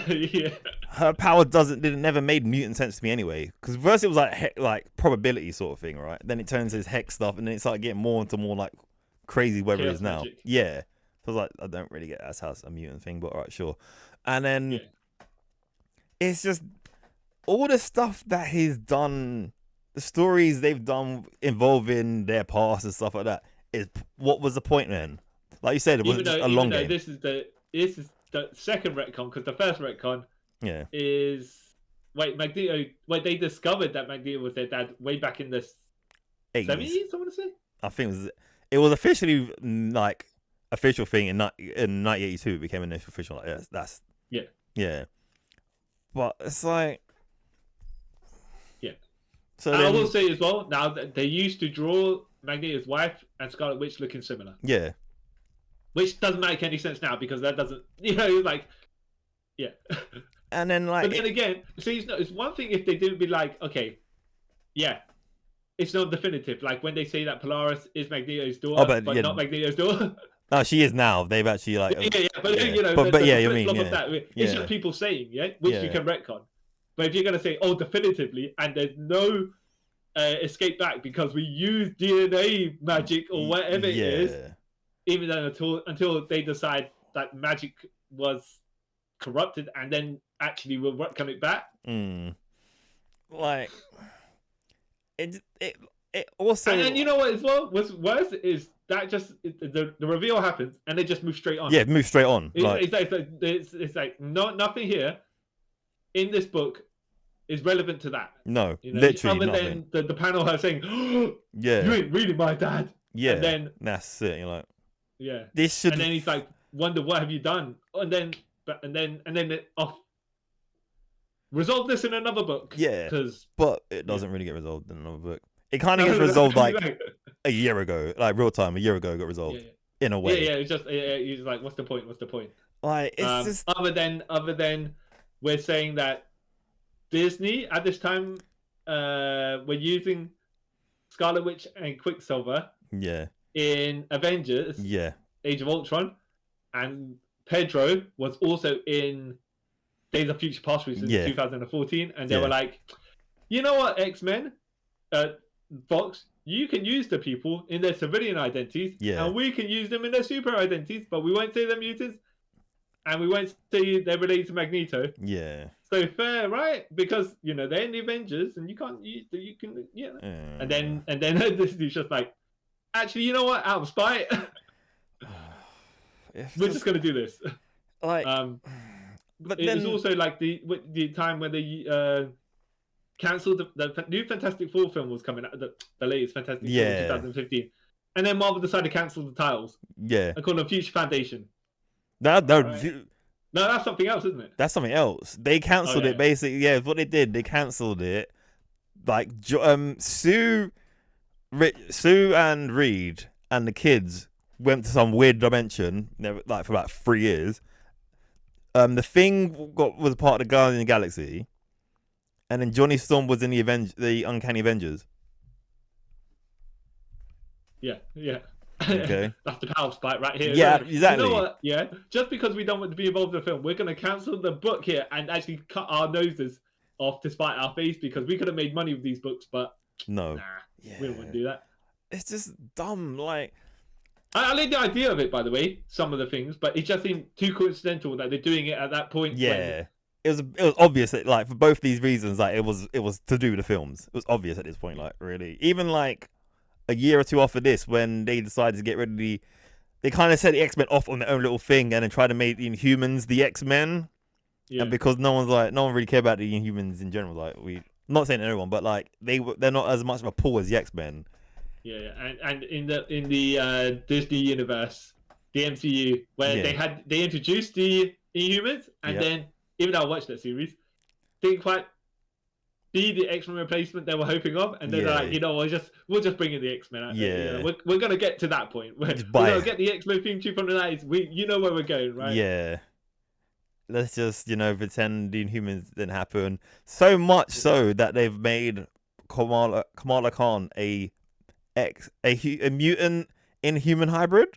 her power never made mutant sense to me anyway. Because first it was like probability sort of thing, right? Then it turns to this hex stuff, and then it started getting more into more like crazy whatever it is now. Magic. Yeah. So I was like, I don't really get that's how it's a mutant thing, but all right, sure. And then it's just all the stuff that he's done, the stories they've done involving their past and stuff like that. What was the point then? Like you said, it wasn't just a long game. This is the second retcon, because the first retcon is Magneto. They discovered that Magneto was their dad way back in the 70s. I want to say. I think it was officially like official thing in 1982. It became an official. Like, yeah. But it's like So I will say as well. Now that they used to draw Magneto's wife and Scarlet Witch looking similar. Yeah. Which doesn't make any sense now because that doesn't, And then but then again, see, it's one thing if they didn't be like, okay, it's not definitive. Like when they say that Polaris is Magneto's daughter, but not Magneto's daughter. No, she is now. They've actually like. It's just people saying, which you can retcon. But if you're gonna say, definitively, and there's no escape back because we use DNA magic or whatever it is. Even then, until they decide that magic was corrupted and then actually will retcon it back. Like, it also. And then you know what as well? What's worse is that just the reveal happens and they just move straight on. Yeah, move straight on. It's like nothing here in this book is relevant to that. No, literally other nothing. Than the panel her saying, you ain't really my dad. Yeah, and then that's it. You're like, this should. And then he's like, wonder what have you done? And then off. Resolve this in another book. Yeah, but it doesn't really get resolved in another book. It kind of gets resolved like a year ago, like real time. A year ago, it got resolved in a way. Yeah. It's just he's like, what's the point? Like, it's just other than we're saying that Disney at this time we're using Scarlet Witch and Quicksilver. In Avengers. Age of Ultron, and Pedro was also in Days of Future Past in 2014, and they were like, you know what, X-Men, Fox, you can use the people in their civilian identities, and we can use them in their super identities, but we won't say they're mutants, and we won't say they're related to Magneto. So fair, right? Because they're in the Avengers, and you can. And then this is just like, actually, you know what? Out of spite, we're just gonna do this. Like, but it was also like the time when they cancelled the new Fantastic Four film was coming out, the latest Fantastic Four in 2015, and then Marvel decided to cancel the titles. And call them Future Foundation. No, that's something else, isn't it? That's something else. They cancelled it basically. Yeah, what they did, they cancelled it. Like Sue and Reed and the kids went to some weird dimension, like for about 3 years. The Thing was part of the Guardians of the Galaxy, and then Johnny Storm was in the Uncanny Avengers. Yeah. Okay. That's the power spike right here. Yeah, exactly. You know what? Yeah, just because we don't want to be involved in the film, we're going to cancel the book here and actually cut our noses off to spite our face, because we could have made money with these books, but no, we wouldn't do that. It's just dumb. Like, I like the idea of it, by the way, some of the things, but it just seemed too coincidental that they're doing it at that point. Yeah. It was obvious that, like, for both these reasons, like, it was to do with the films. It was obvious at this point, like, really. Even like a year or two after this, when they decided to get rid of they kind of set the X-Men off on their own little thing, and then tried to make the Inhumans the X-Men. Yeah. And because no one really cared about the Inhumans in general, like, I'm not saying everyone, but like they're not as much of a pull as the X-Men. Yeah, and in the Disney universe, the MCU, where they introduced the Inhumans, and then, even though I watched that series, didn't quite be the X-Men replacement they were hoping of, and then they're like, we'll just bring in the X-Men out there. You know, we're gonna get to that point where we're gonna get the X-Men theme tune from the 90s. You know where we're going, right? Yeah. Let's just, pretend the Inhumans didn't happen. So much so that they've made Kamala Khan a mutant Inhuman hybrid.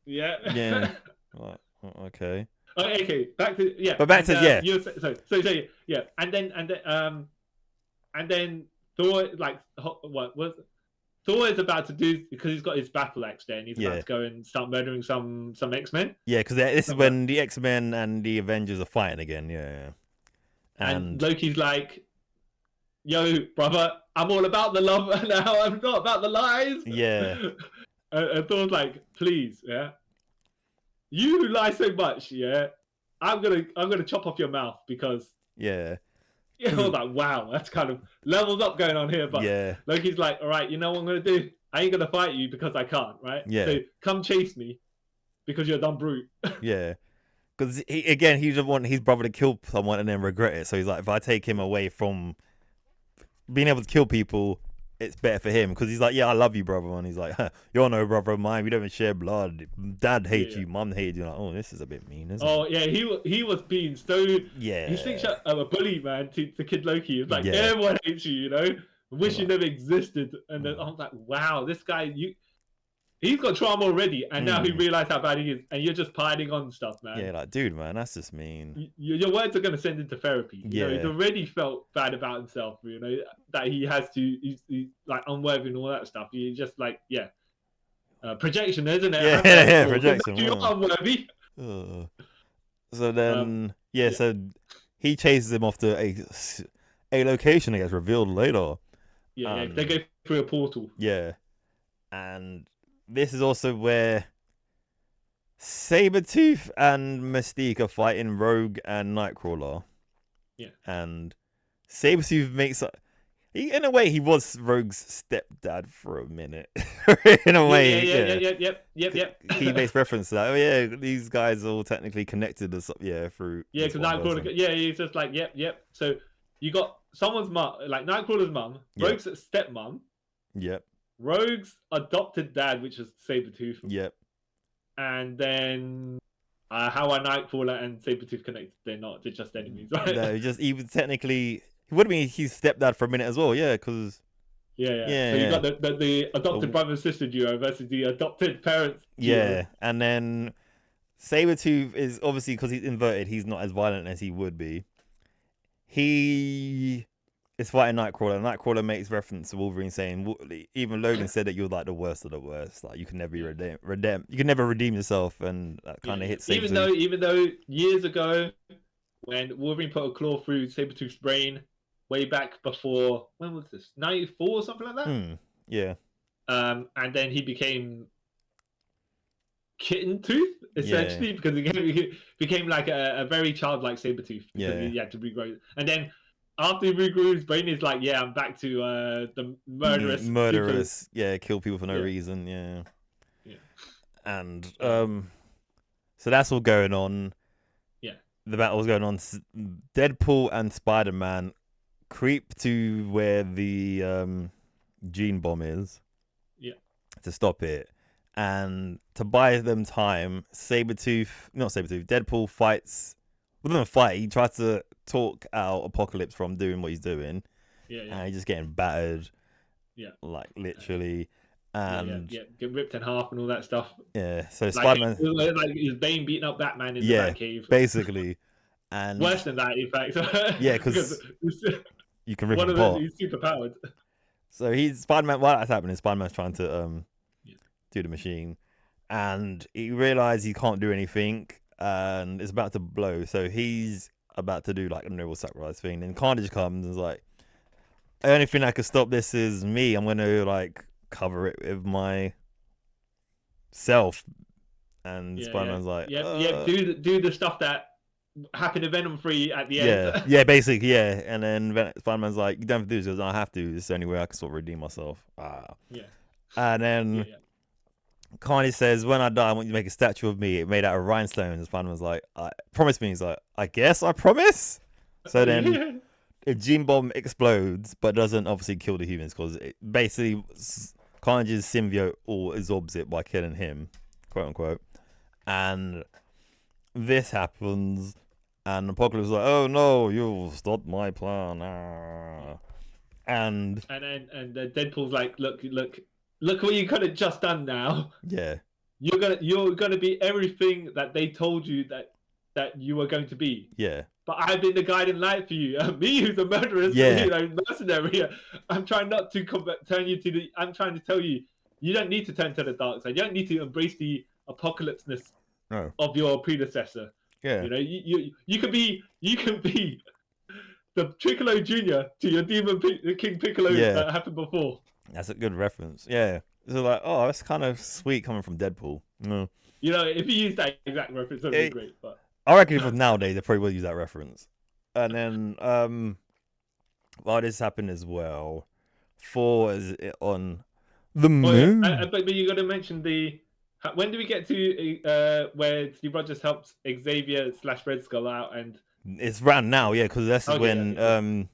Yeah. Yeah. Okay. Okay. Back to and then Thor, like, what was Thor is about to do, because he's got his battle axe there, and he's about to go and start murdering some X-Men. Yeah, because this is when the X-Men and the Avengers are fighting again. Yeah. And Loki's like, "Yo, brother, I'm all about the love now. I'm not about the lies." Yeah. And Thor's like, "Please, yeah. You who lie so much, yeah. I'm gonna chop off your mouth because." Yeah. Yeah, I was like, wow, that's kind of levels up going on here. But Loki's like, all right, you know what I'm going to do? I ain't going to fight you because I can't, right? Yeah. So come chase me because you're a dumb brute. Yeah. Because, he doesn't want his brother to kill someone and then regret it. So he's like, if I take him away from being able to kill people, it's better for him. Because he's like, yeah, I love you, brother. And he's like, you're no brother of mine. We don't even share blood. Dad hates you. Mum hates you. Like, oh, this is a bit mean, isn't it? Oh, yeah. He was being so... Yeah. He's such a bully, man, to Kid Loki. It's like, everyone hates you, I wish you never existed. And then I was like, wow, this guy... He's got trauma already, and now he realized how bad he is, and you're just piling on stuff, man. Yeah, like, dude, man, that's just mean. Your words are going to send him to therapy. You know, he's already felt bad about himself, that he has to, he's like unworthy and all that stuff. You're just like, projection, isn't it? Yeah, projection. You're unworthy. So then, so he chases him off to a location that gets revealed later. Yeah, they go through a portal. Yeah, and this is also where Sabretooth and Mystique are fighting Rogue and Nightcrawler. Yeah. And Sabretooth makes... in a way, he was Rogue's stepdad for a minute. In a way. Yep. He makes reference to that. Oh, yeah, these guys are all technically connected through... Yeah, because Nightcrawler... Yeah, he's just like, yep. So you got someone's mum, like Nightcrawler's mum, Rogue's stepmom. Yep. Rogue's adopted dad, which is Sabretooth. Yep. And then how are Nightcrawler and Sabretooth connected? They're not. They're just enemies, right? No, he was technically... He would have been his stepdad for a minute as well, because... Yeah. So you got the adopted brother and sister duo versus the adopted parents duo. Yeah, and then Sabretooth is obviously, because he's inverted, he's not as violent as he would be. He... It's fighting Nightcrawler. Nightcrawler makes reference to Wolverine saying, even Logan said that you're like the worst of the worst. Like, you can never be redeemed. You can never redeem yourself, and that kind of hits. Even though years ago, when Wolverine put a claw through Sabretooth's brain, way back before, when was this? 94 or something like that. Yeah. And then he became Kitten Tooth essentially because he became like a very childlike Sabretooth because he had to regrow, and then. After he regrew his brain, he's like, I'm back to the murderous. Kill people for no reason, Yeah. And, so that's all going on. Yeah. The battle's going on. Deadpool and Spider-Man creep to where the gene bomb is. Yeah. to stop it. And to buy them time, Deadpool fights. Within a fight, he tries to talk out Apocalypse from doing what he's doing. Yeah. And he's just getting battered. Yeah. Like, literally. And get ripped in half and all that stuff. Yeah, so like, Spider-Man... Like, is Bane beating up Batman in the Batcave. Basically. And worse than that, in fact. Yeah, because you can rip one him of apart. He's super powered. So Spider-Man, while that's happening, Spider-Man's trying to do the machine. And he realizes he can't do anything. And it's about to blow. So he's about to do like a noble sacrifice thing. And Carnage comes and is like, the only thing that could stop this is me. I'm going to like cover it with my self. And Spider-Man's like, do the stuff that happened in Venom 3 at the end. Yeah, basically, yeah. And then Spider-Man's like, you don't have to do this. He goes, I have to. This is the only way I can sort of redeem myself. Yeah. And then Carnage says, when I die, I want you to make a statue of me made out of rhinestones. And Spider-Man's like, promise me. He's like, I guess I promise. So then a gene bomb explodes, but doesn't obviously kill the humans because it basically Carnage's symbiote all absorbs it by killing him, quote unquote. And this happens, and Apocalypse is like, "Oh no, you stopped my plan!" And then Deadpool's like, "Look what you could have just done now. Yeah, you're gonna be everything that they told you that you were going to be. Yeah, but I've been the guiding light for you. Me, who's a murderous, mercenary. I'm trying not to turn you to the. I'm trying to tell you, you don't need to turn to the dark side. You don't need to embrace the apocalypse-ness of your predecessor. Yeah, you can be the Piccolo Jr. to your Demon King Piccolo that happened before. That's a good reference. Yeah, so like, oh, that's kind of sweet coming from Deadpool. You know, if you use that exact reference, that'd be great. But I reckon if it was nowadays, they probably will use that reference. And then, while this happened as well, Thor is on the moon. But you got to mention when do we get to where Steve Rogers helps Xavier / Red Skull out? And it's around now, because that's when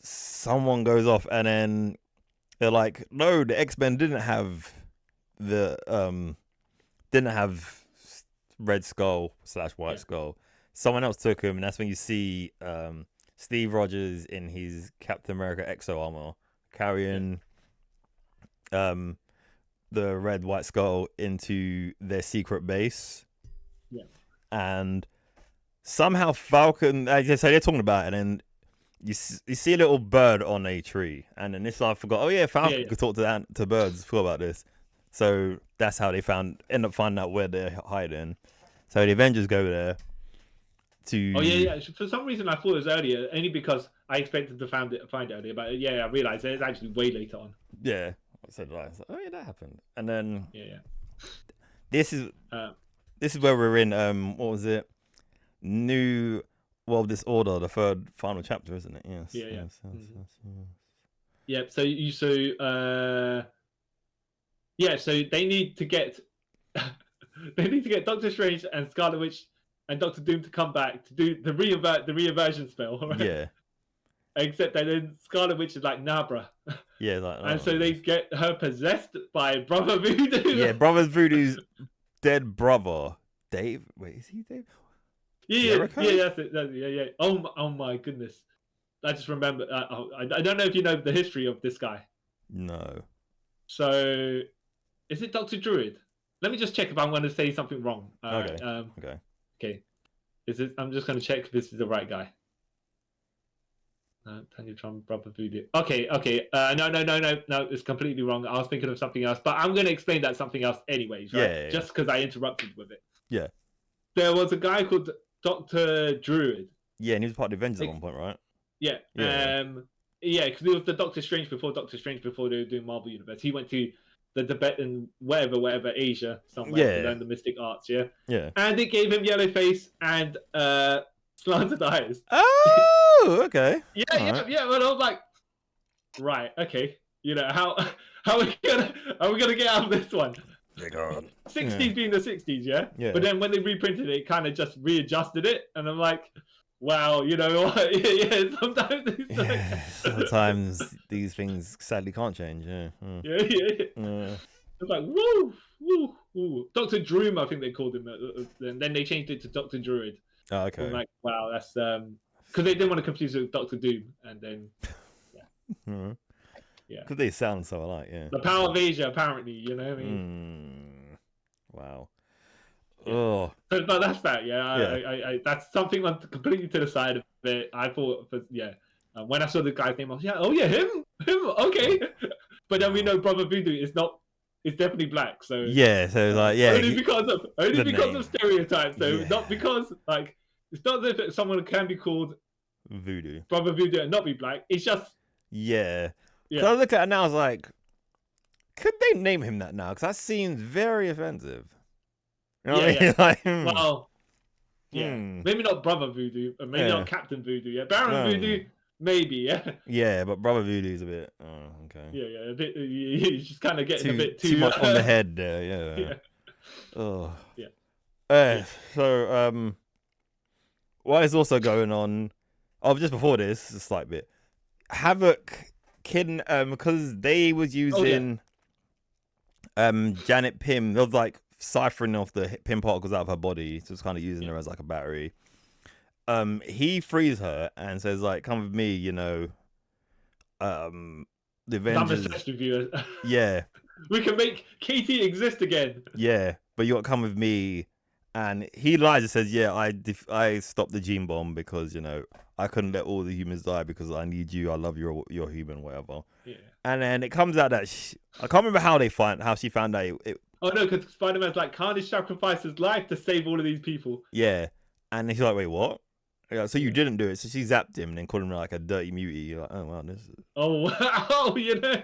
someone goes off, and then they're like, "No, the X-Men didn't have Red Skull / White Skull. Someone else took him," and that's when you see Steve Rogers in his Captain America exo armor carrying the White Skull into their secret base. Yeah. And somehow Falcon, as I say, they're talking about it, and then you see a little bird on a tree, and then this I forgot. Oh yeah, Falcon could talk to birds. Forgot about this. So that's how they end up finding out where they're hiding. So the Avengers go there to. Oh yeah. For some reason, I thought it was earlier, only because I expected to find it earlier. But I realized it's actually way later on. Yeah, so I was like, oh yeah, that happened. And then this is where we're in. What was it? New World Disorder, the third final chapter, isn't it? Yes. Yes. Yeah. So so they need to get Doctor Strange and Scarlet Witch and Doctor Doom to come back to do the reinversion spell. Right? Yeah. Except that then Scarlet Witch is like, nah, bruh. Yeah, like, and so they get her possessed by Brother Voodoo. Yeah, Brother Voodoo's dead brother, Dave. Wait, is he Dave? Yeah, that's it. Oh my goodness! I just remember. I don't know if you know the history of this guy. No. So, is it Dr. Druid? Let me just check if I'm going to say something wrong. Okay. Okay. I'm just going to check if this is the right guy. Tanyatron, Brother Voodoo. Okay. No, it's completely wrong. I was thinking of something else, but I'm going to explain that something else anyways, right? Yeah. Just because I interrupted with it. Yeah. There was a guy called Dr. Druid. Yeah, and he was part of the Avengers at one point, right? Yeah. Because it was the Doctor Strange before they were doing Marvel Universe. He went to the Tibetan whatever Asia somewhere to learn the mystic arts. Yeah. And it gave him yellow face and slanted eyes. Oh, okay. Yeah. But I was like, right, okay. You know how are we gonna get out of this one? 60s being the 60s, yeah. But then when they reprinted it, kind of just readjusted it, and I'm like, wow, you know what? Yeah, sometimes it's like... Yeah, sometimes these things sadly can't change. Yeah. Yeah. It's like, woo, woo, woo. Dr. Droom, I think they called him. And then they changed it to Dr. Druid. Oh, okay. I'm like, wow, that's because they didn't want to confuse it with Doctor Doom, and then yeah, because they sound so alike. Yeah, the power of Asia, apparently, you know what I mean? Wow. Yeah. Oh, so, but that's that. Yeah, I that's something on completely to the side of it. I thought, when I saw the guy's name, I was him, okay. But then we know Brother Voodoo is not. It's definitely black. So yeah, so like only because of stereotypes. So not because like it's not as if someone can be called Voodoo, Brother Voodoo, and not be black. It's just yeah. So I look at it now, I was like, could they name him that now? Because that seems very offensive. You know what I mean? Like, well, maybe not Brother Voodoo, or maybe not Captain Voodoo. Yeah, Baron Voodoo, maybe. Yeah. Yeah, but Brother Voodoo's a bit. Oh, okay. Yeah, a bit. He's just kind of getting a bit too much on the head there. Yeah. Oh. Yeah. So what is also going on? Oh, just before this, a slight bit. Havok because they was using Janet Pym. They was like ciphering off the Pym particles out of her body, just kind of using her as like a battery. He frees her and says like, "Come with me," you know. The Avengers. I'm obsessed with you. Yeah. We can make Katie exist again. Yeah, but you got to come with me. And he lies and says, "Yeah, I stopped the gene bomb because, you know, I couldn't let all the humans die because I need you. I love you. You're human, whatever." Yeah. And then it comes out that I can't remember how she found out. Oh no, because Spider-Man's like, Carnage sacrificed his life to save all of these people. Yeah, and he's like, "Wait, what?" Yeah, so you didn't do it. So she zapped him and then called him like a dirty mutie. You're like, "Oh wow, this is..." Oh, you know.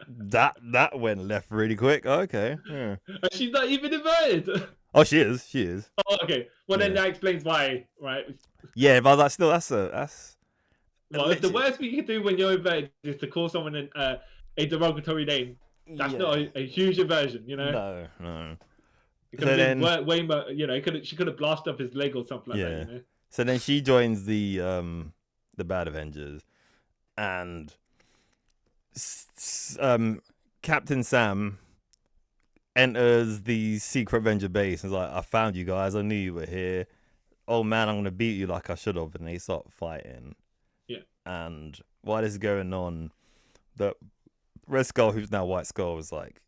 That went left really quick. Okay. Yeah. And she's not even inverted. Oh, she is. Oh, okay. Well, then that explains why, right? Yeah, but that's still that's. Well, if the worst thing you can do when you're inverted is to call someone a derogatory name, that's not a huge inversion, you know. No. It could have been way more, you know. She could have blasted up his leg or something like that, you know. So then she joins the Bad Avengers, and Captain Sam enters the secret Avenger base and is like, "I found you guys. I knew you were here. Oh man, I'm gonna beat you like I should have." And they start fighting. Yeah. And while this is going on, the Red Skull, who's now White Skull, is like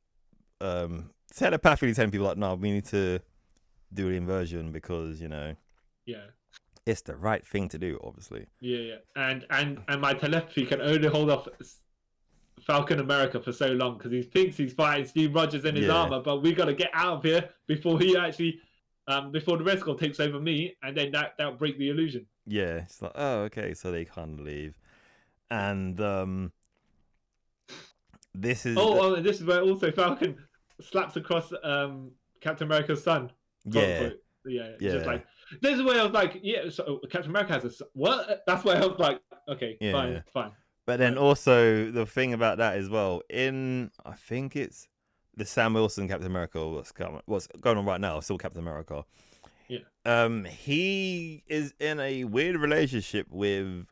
telepathically telling people like, "No, we need to do the inversion because, you know, it's the right thing to do, obviously." Yeah. And my telepathy can only hold off Falcon America for so long because he thinks he's fighting Steve Rogers in his armor, but we got to get out of here before he actually, before the Red Skull takes over me, and then that'll break the illusion. Yeah, it's like, oh, okay, so they can't leave, and this is this is where also Falcon slaps across Captain America's son. Yeah. Just like this is where I was like, so Captain America has a son. What? That's where I was like, okay, fine. But then also the thing about that as well, I think it's the Sam Wilson Captain America, what's going on right now, still Captain America. Yeah. He is in a weird relationship with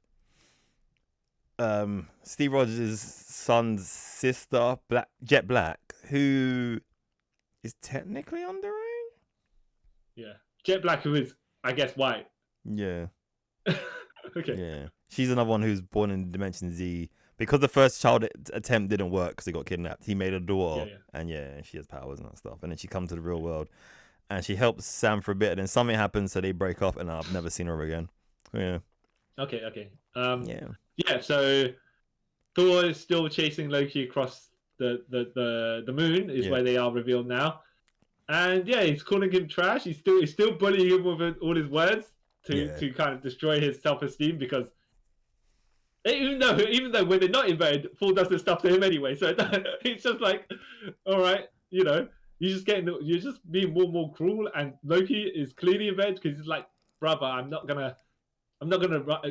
Steve Rogers' son's sister, Jet Black, who is technically underage. Yeah. Jet Black, who is, I guess, white. Yeah. Okay. Yeah. She's another one who's born in Dimension Z. Because the first child attempt didn't work because he got kidnapped, he made a daughter. And she has powers and that stuff. And then she comes to the real world. And she helps Sam for a bit. And then something happens, so they break up. And I've never seen her again. Yeah. Okay. Yeah, so Thor is still chasing Loki across the moon, is where they are revealed now. And he's calling him trash. He's still bullying him with all his words to kind of destroy his self-esteem, because even though when they're not inverted, Thor does this stuff to him anyway. So it's just like, all right, you know, you're just being more and more cruel. And Loki is clearly inverted because he's like, brother, I'm not gonna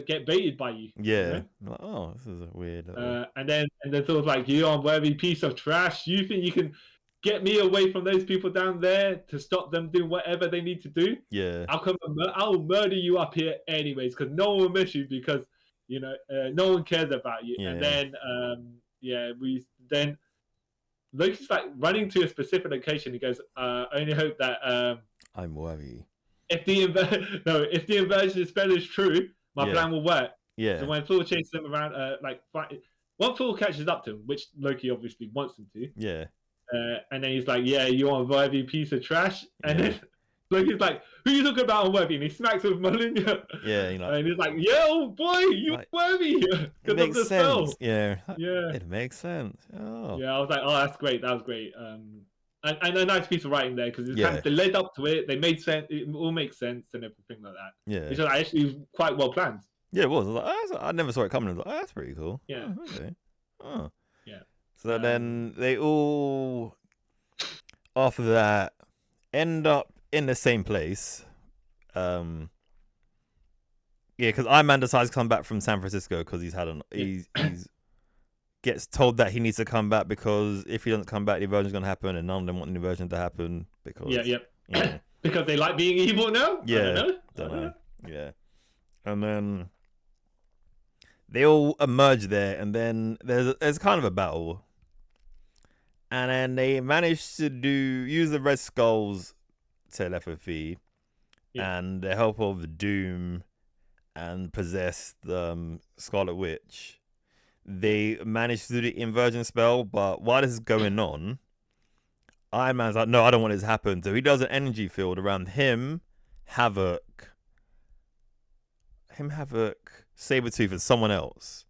get baited by you. Yeah. You know? Oh, this is a weird. And then Thor's like, you unworthy piece of trash. You think you can get me away from those people down there to stop them doing whatever they need to do. Yeah. I'll murder you up here anyways, because no one will miss you because no one cares about you. Yeah. And then Loki's like running to a specific location. He goes, I only hope that I'm worried. if the inversion spell is true, my plan will work. Yeah. So when Thor chases them around, when Thor catches up to him, which Loki obviously wants him to. Yeah. And then he's like, yeah, you unworthy piece of trash. And then Loki's like, who are you talking about unworthy? And he smacks him with Malinia. Yeah, and he's like, yeah, oh boy, you worthy. It makes sense. Spell. Yeah. Yeah. It makes sense. Oh. Yeah, I was like, oh, that's great. That was great. And a nice piece of writing there because they led up to it. They made sense. It all makes sense and everything like that. Yeah. Which was actually quite well planned. Yeah, it was. I was like, I never saw it coming. I was like, oh, that's pretty cool. Yeah. Oh, okay. Oh. Yeah. So then they all, after that, end up in the same place. Yeah, because Iron Man decides to come back from San Francisco because he's gets told that he needs to come back because if he doesn't come back, the inversion's gonna happen, and none of them want the inversion to happen because because they like being evil now. Yeah, don't know. Yeah, and then they all emerge there, and then there's kind of a battle, and then they manage to use the Red Skull's telepathy and the help of Doom and possess the Scarlet Witch. They manage to do the inversion spell, but while this is going on, Iron Man's like, no, I don't want this to happen. So he does an energy field around him, Havok, Sabretooth, and someone else.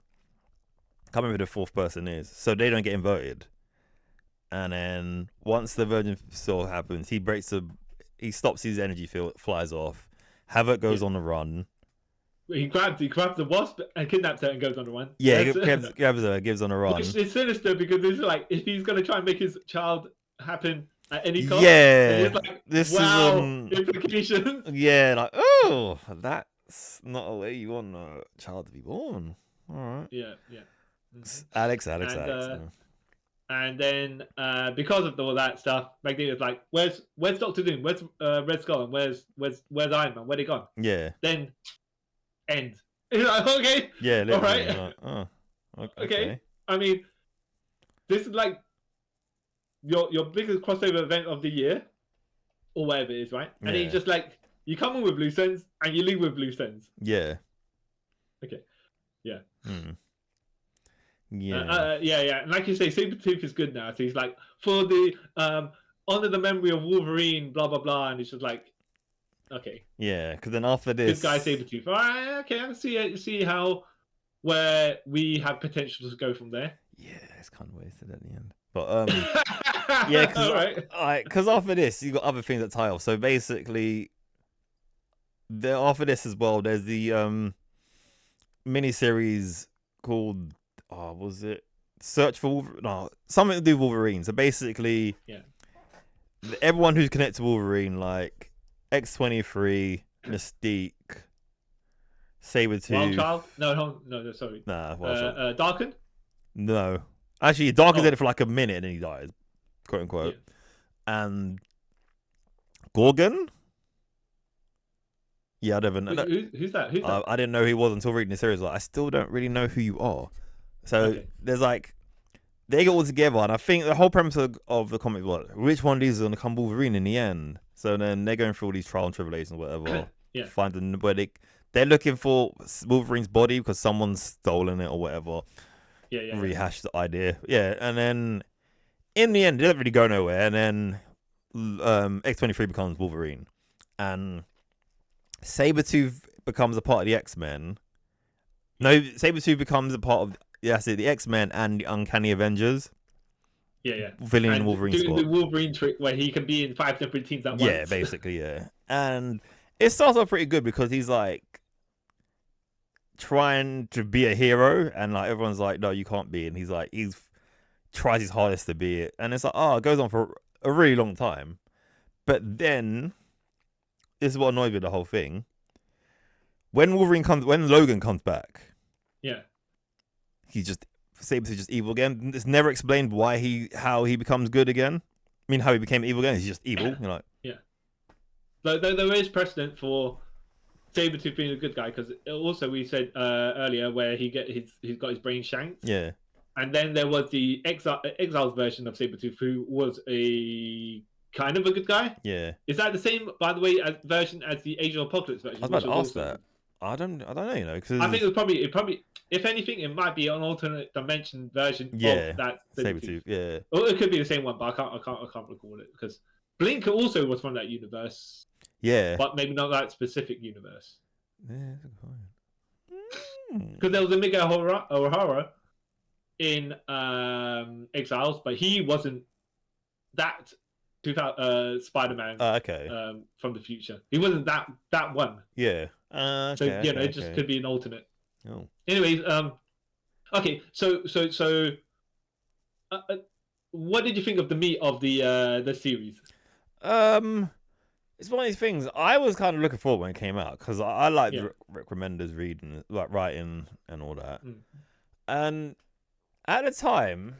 I can't remember who the fourth person is. So they don't get inverted. And then once the inversion spell happens, he stops his energy field, flies off. Havok goes on the run. He grabs the Wasp and kidnaps her and goes on the run. Yeah, he grabs her, gives on a run. Which is sinister because it's like if he's gonna try and make his child happen at any cost. Yeah, like, this wow, is implications. Yeah, like that's not a way you want a child to be born. All right. Yeah. Alex. And then because of all that stuff, Magneto's like, "Where's Doctor Doom? Where's Red Skull? And where's Iron Man? Where they gone?" Yeah. Then end. He's like, okay. Yeah. All right. Like, okay. I mean, this is like your biggest crossover event of the year, or whatever it is, right? And then you just like you come in with loose ends and you leave with loose ends. Yeah. Okay. Yeah. Yeah. Yeah. And like you say, Sabretooth is good now. So he's like, for the honor the memory of Wolverine, blah blah blah, and it's just like, okay. Yeah, because then after this, good guy Sabretooth. All right, okay, I can see how where we have potential to go from there. Yeah, it's kind of wasted at the end, but yeah, because after this you got other things that tie off. So basically, after this as well, there's the miniseries called. Oh, was it Search for Wolverine? No, something to do with Wolverine. So basically, everyone who's connected to Wolverine, like X-23, Mystique, Sabretooth. Wildchild? No, sorry. Nah, Darken? No. Actually, Darken's in it for like a minute and then he dies, quote unquote. Yeah. And Gorgon? Yeah, I don't know. Who's that? I didn't know who he was until reading the series. Like, I still don't really know who you are. So there's like, they get all together, and I think the whole premise of the comic was which one of these is going to come Wolverine in the end. So then they're going through all these trial and tribulations, whatever. Finding where they're looking for Wolverine's body because someone's stolen it or whatever. Rehash the idea. Yeah, and then in the end, it doesn't really go nowhere. And then X-23 becomes Wolverine, and Sabretooth becomes a part of the X-Men. No, Sabretooth becomes a part of the X-Men and the Uncanny Avengers. Yeah. Filling in Wolverine doing spot. the Wolverine trick where he can be in 5 different teams at once. Yeah, basically, yeah. And it starts off pretty good because he's like trying to be a hero, and like everyone's like, no, you can't be, and he's like, tries his hardest to be it, and it's like, it goes on for a really long time. But then this is what annoyed me with the whole thing. When Logan comes back, Sabretooth's just evil again. It's never explained how he becomes good again. mean, how he became evil again? He's just evil. You're like, yeah. Though there is precedent for Sabretooth being a good guy, because also we said earlier where he's got his brain shanked. Yeah. And then there was the Exiles version of Sabretooth, who was a kind of a good guy. Yeah. Is that the same, by the way, version as the Age of Apocalypse version? I was about to ask that. I don't know, you know, because I think it probably, if anything, it might be an alternate dimension version of that Sabretooth. Yeah. Or it could be the same one, but I can't recall it, because Blink also was from that universe. Yeah. But maybe not that specific universe. Yeah. Because there was a Miguel O'Hara in Exiles, but he wasn't that Spider-Man from the future. He wasn't that one. Yeah. So it just could be an alternate. Oh. Anyways, okay. So what did you think of the meat of the series? It's one of these things. I was kind of looking forward when it came out, because I like Rick Remender's reading, like writing and all that. And at the time,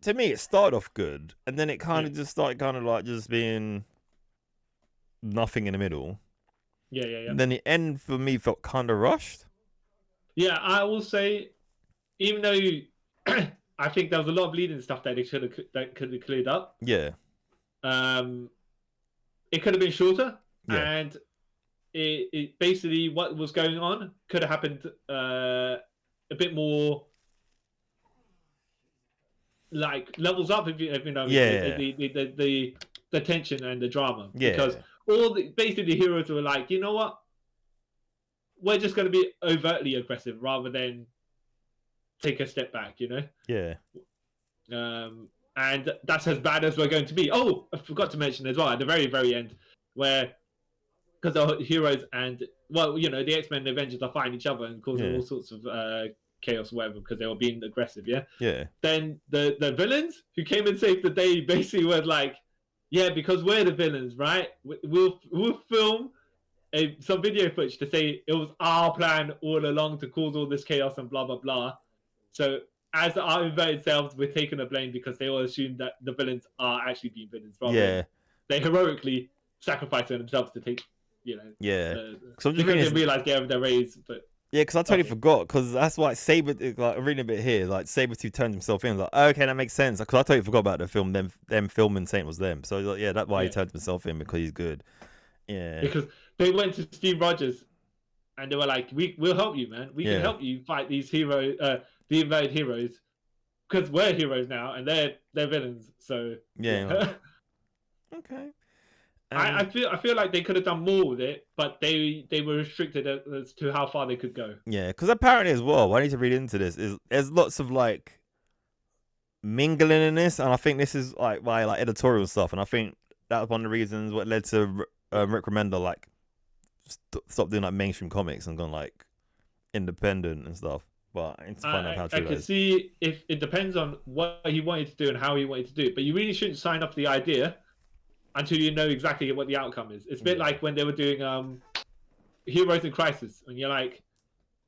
to me it started off good, and then it kind of just started kind of like just being nothing in the middle. Yeah. And then the end for me felt kind of rushed. Yeah, I will say, even though I think there was a lot of bleeding stuff that could have cleared up. Yeah. It could have been shorter, and it basically what was going on could have happened a bit more, like levels up, if you know. The tension and the drama. Yeah. Because basically the heroes were like, you know what? We're just going to be overtly aggressive rather than take a step back, you know? Yeah. And that's as bad as we're going to be. Oh, I forgot to mention as well, at the very, very end, where, because the heroes and, the X-Men and Avengers are fighting each other and causing all sorts of chaos or whatever, because they were being aggressive, Yeah. Then the villains who came and saved the day basically were like, yeah, because we're the villains, right? We'll film some video footage to say it was our plan all along to cause all this chaos and blah, blah, blah. So as our inverted selves, we're taking the blame because they all assume that the villains are actually being villains. They heroically sacrifice themselves to take, So I'm just because they realize they have their raise, but. Yeah, because I totally forgot, because that's why I'm reading a bit here, like Sabretooth turns himself in, like, okay, that makes sense, because I totally forgot about the film, them filming saying it was them, so like, that's why he turned himself in, because he's good. Yeah. Because they went to Steve Rogers, and they were like, we'll help you, man, we can help you fight these heroes, the inverted heroes, because we're heroes now, and they're villains, so. Yeah. Okay. I feel like they could have done more with it, but they were restricted as to how far they could go. Yeah, because apparently as well, what I need to read into this is there's lots of like mingling in this, and I think this is like by like editorial stuff, and I think that was one of the reasons what led to Rick Remender like stop doing like mainstream comics and gone like independent and stuff. But I need to find out how true I can see if it depends on what he wanted to do and how he wanted to do it, but you really shouldn't sign up to the idea until you know exactly what the outcome is. It's a bit like when they were doing Heroes in Crisis, and you're like,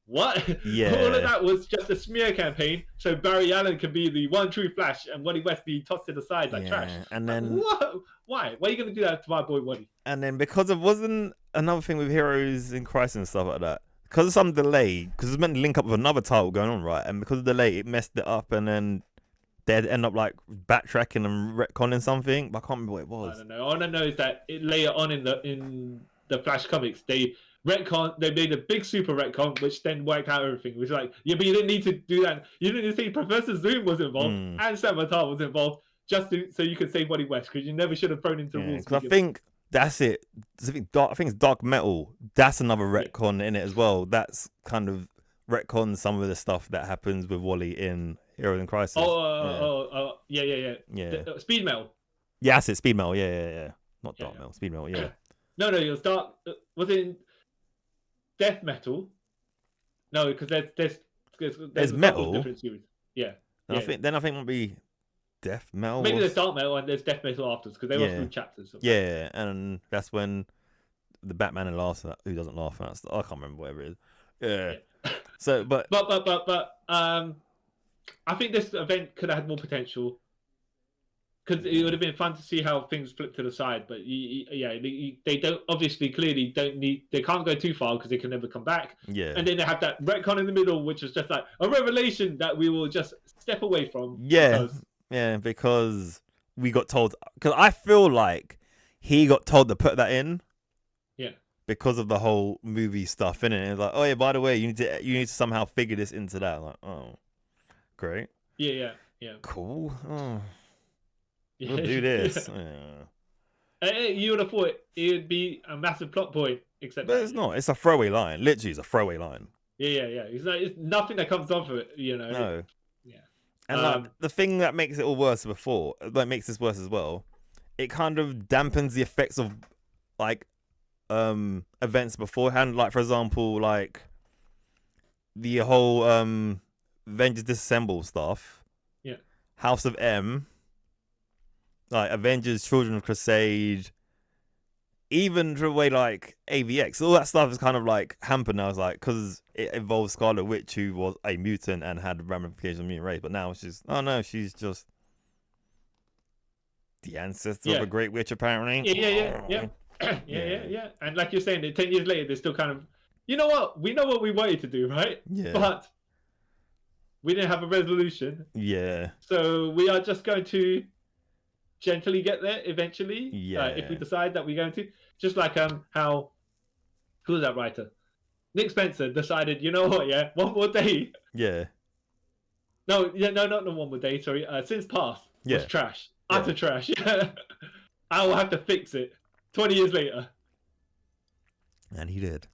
what? Yeah. All of that was just a smear campaign, so Barry Allen can be the one true Flash, and Wally West be tossed to the side like trash. And then what? Why? Why are you going to do that to my boy Wally? And then because of wasn't another thing with Heroes in Crisis and stuff like that, because of some delay, because it was meant to link up with another title going on, right? And because of the delay, it messed it up, and then they'd end up like backtracking and retconning something, but I can't remember what it was. I don't know. All I know is that later on in the Flash comics, they made a big super retcon, which then worked out everything. It was like, yeah, but you didn't need to do that. You didn't need to say Professor Zoom was involved and Savitar was involved so you could save Wally West, because you never should have thrown into rules. Because I think that's it. I think it's Dark Metal. That's another retcon in it as well. That's kind of retcon some of the stuff that happens with Wally in Heroes in Crisis. Yeah. Speed Metal. Yeah, that's it. Speed Metal. Yeah. Not Dark Metal. Speed Metal. Yeah. No, it was Dark. Was it Death Metal? No, because there's Metal. Different series. Yeah. I think it might be Death Metal. Maybe there's Dark Metal and there's Death Metal afterwards, because they were through chapters. Yeah, and that's when the Batman and laughs at who doesn't laugh at. I can't remember whatever it is. Yeah. So, but I think this event could have had more potential. because it would have been fun to see how things flip to the side. But they don't clearly don't need. They can't go too far because they can never come back. Yeah. And then they have that retcon in the middle, which is just like a revelation that we will just step away from. Yeah. Because we got told. Because I feel like he got told to put that in. Yeah. Because of the whole movie stuff in it. It's like, oh yeah, by the way, you need to somehow figure this into that. I'm like, oh, great. Yeah. Cool. Oh. We'll do this. Yeah. You would have thought it would be a massive plot point, But it's not. It's a throwaway line. Literally, it's a throwaway line. Yeah. It's nothing that comes off of it, No. Yeah. And the thing that makes it all worse makes this worse as well, it kind of dampens the effects of like events beforehand. Like, for example, like the whole Avengers Disassemble stuff. Yeah. House of M. Like Avengers, Children of Crusade, even the way like AVX, all that stuff is kind of like hampered now. It's like because it involves Scarlet Witch, who was a mutant and had ramifications on mutant race, but now she's she's just the ancestor of a great witch, apparently. Yeah. And like you're saying, 10 years later, they're still kind of, you know what? We know what we wanted to do, right? Yeah. But we didn't have a resolution. Yeah. So we are just going to gently get there eventually. Yeah. If we decide that we're going to, just like how who was that writer? Nick Spencer decided, you know what? Yeah, one more day. Yeah. No, not the one more day. Sorry, Since Past was trash, utter trash. I will have to fix it. 20 years later. And he did.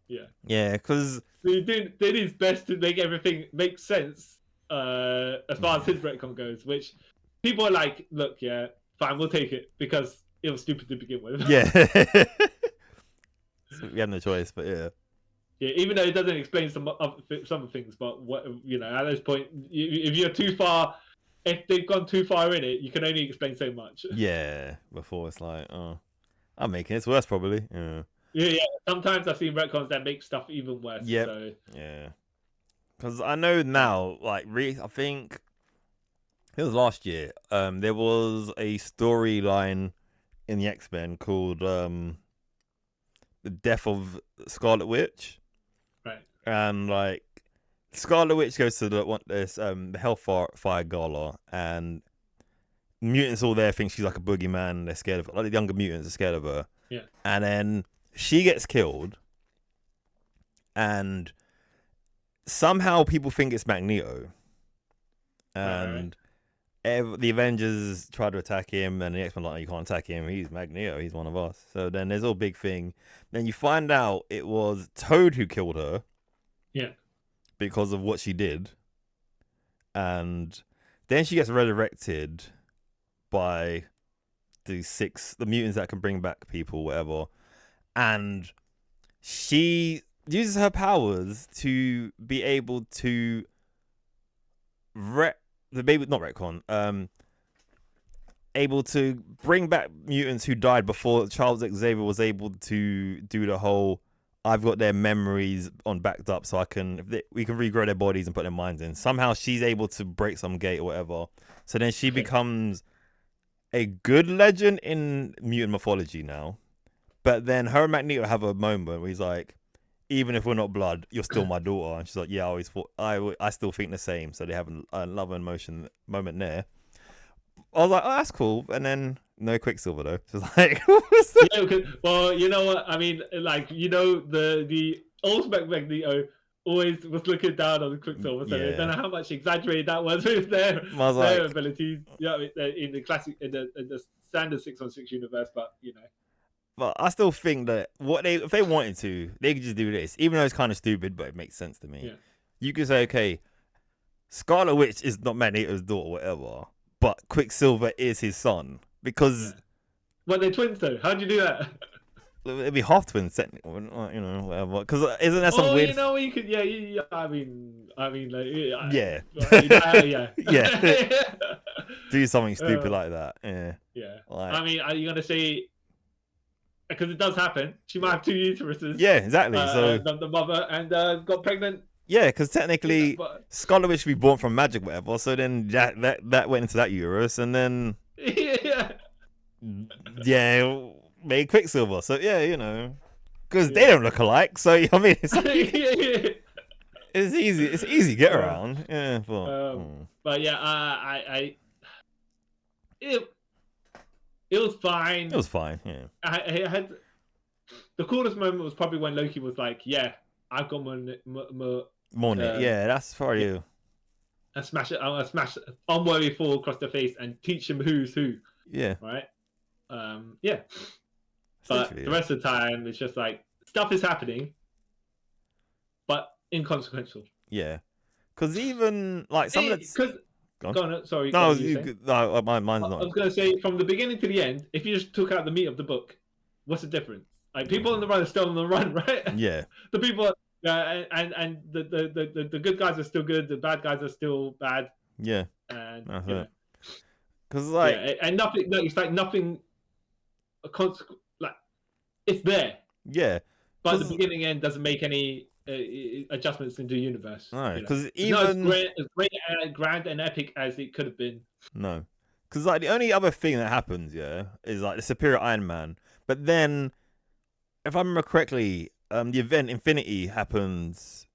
Yeah. Yeah, because he did his best to make everything make sense as far as his retcon goes, which people are like, look, yeah, fine, we'll take it because it was stupid to begin with. Yeah. So we had no choice, but yeah. Yeah, even though it doesn't explain some things, but what at this point, if you're too far, if they've gone too far in it, you can only explain so much. Yeah, before it's like, oh, I'm making this worse probably. Yeah. Sometimes I've seen retcons that make stuff even worse. Yeah. So. Yeah. Because I know now, like, I think it was last year. There was a storyline in the X-Men called The Death of Scarlet Witch. Right. And like Scarlet Witch goes to the Hellfire Gala, and mutants all there think she's like a boogeyman. They're scared of her. Like the younger mutants are scared of her. Yeah. And then she gets killed, and somehow people think it's Magneto. And the Avengers try to attack him, and the X-Men are like, you can't attack him. He's Magneto. He's one of us. So then there's a big thing. Then you find out it was Toad who killed her. Yeah. Because of what she did. And then she gets resurrected by the mutants that can bring back people, whatever. And she uses her powers to be able to able to bring back mutants who died before Charles Xavier was able to do the whole I've got their memories on backed up so we can regrow their bodies and put their minds in. Somehow she's able to break some gate or whatever. So then she becomes a good legend in mutant mythology now. But then her and Magneto have a moment where he's like, even if we're not blood, you're still my daughter. And she's like, yeah, I still think the same. So they have a love and emotion moment there. I was like, oh, that's cool. And then no Quicksilver though. So it's like, well, you know what? I mean, like, the ultimate Magneto always was looking down on the Quicksilver. So I don't know how much exaggerated that was with their abilities. Yeah, in the classic, in the standard 616 universe, but But I still think that if they wanted to, they could just do this. Even though it's kind of stupid, but it makes sense to me. Yeah. You could say, okay, Scarlet Witch is not Magneto's daughter, whatever, but Quicksilver is his son. Because... Well, they're twins, though. How'd you do that? It'd be half twins, technically, whatever. Because isn't that some weird... you could... Yeah, I mean... Like, yeah. Yeah. Do something stupid like that. Yeah. Yeah. Like... I mean, are you going to say... Because it does happen. She might have two uteruses. Yeah, exactly. So the mother and got pregnant Yeah, because technically, but... Scarlet Witch should be born from magic, whatever. So then that went into that universe, and then yeah, made Quicksilver. So yeah, because they don't look alike. So I mean, it's easy. It's easy to get around. Yeah, but it was fine. It was fine. Yeah. I had the coolest moment was probably when Loki was like, "Yeah, I've got Morning. Yeah, that's for you. And smash unworthy Thor across the face and teach him who's who. Yeah. Right. Yeah. But the rest of the time, it's just like stuff is happening, but inconsequential. Yeah. Because even like some of the. Go on. Sorry. No, mine's not. I was going to say from the beginning to the end, if you just took out the meat of the book, what's the difference? Like people on the run are still on the run, right? Yeah. The people, and the good guys are still good. The bad guys are still bad. Yeah. And because like and nothing. No, it's like nothing. Like it's there. Yeah. But the beginning end doesn't make any adjustments into the universe. No, because even not as great and grand and epic as it could have been. No, because like the only other thing that happens, is like the Superior Iron Man. But then, if I remember correctly, the event Infinity happens.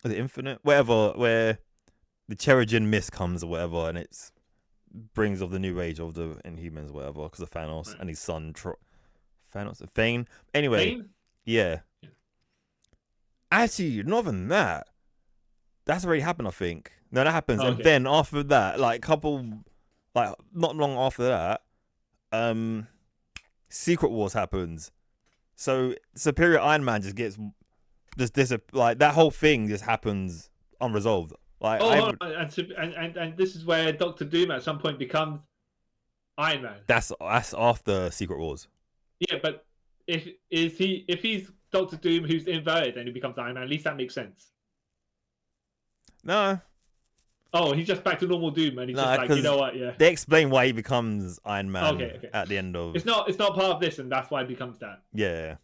Is it Infinite? Whatever, where the Terrigen mist comes or whatever, and it's brings of the new age of the Inhumans or whatever, because of Thanos and his son Thane. Anyway, Thane? Yeah. Actually, not even that. That's already happened, I think. No, that happens, and then after that, like not long after that, Secret Wars happens. So Superior Iron Man just gets like that whole thing just happens unresolved. Like, and this is where Doctor Doom at some point becomes Iron Man. That's after Secret Wars. Yeah, but if he's Doctor Doom who's inverted and he becomes Iron Man, at least that makes sense. No. Oh, he's just back to normal Doom, and he's just like, you know what? Yeah. They explain why he becomes Iron Man at the end of. It's not part of this, and that's why he becomes that. Yeah.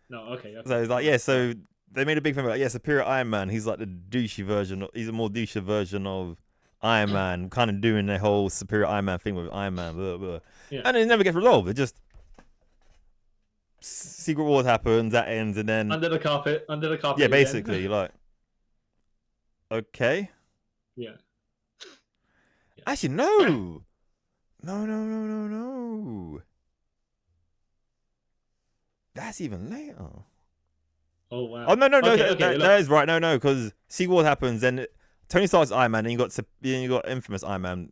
No. Okay. So it's like so they made a big thing about Superior Iron Man. He's like the douchey version. He's a more douchey version of Iron Man, kind of doing the whole Superior Iron Man thing with Iron Man, blah, blah. Yeah. And it never gets resolved. It just Secret Wars happens, that ends, and then under the carpet. Yeah, basically, like okay. Yeah. Actually, no. That's even later. Oh wow. Oh no, that is right. No, because Secret Wars happens, then Tony Stark's Iron Man, and you got Infamous Iron Man.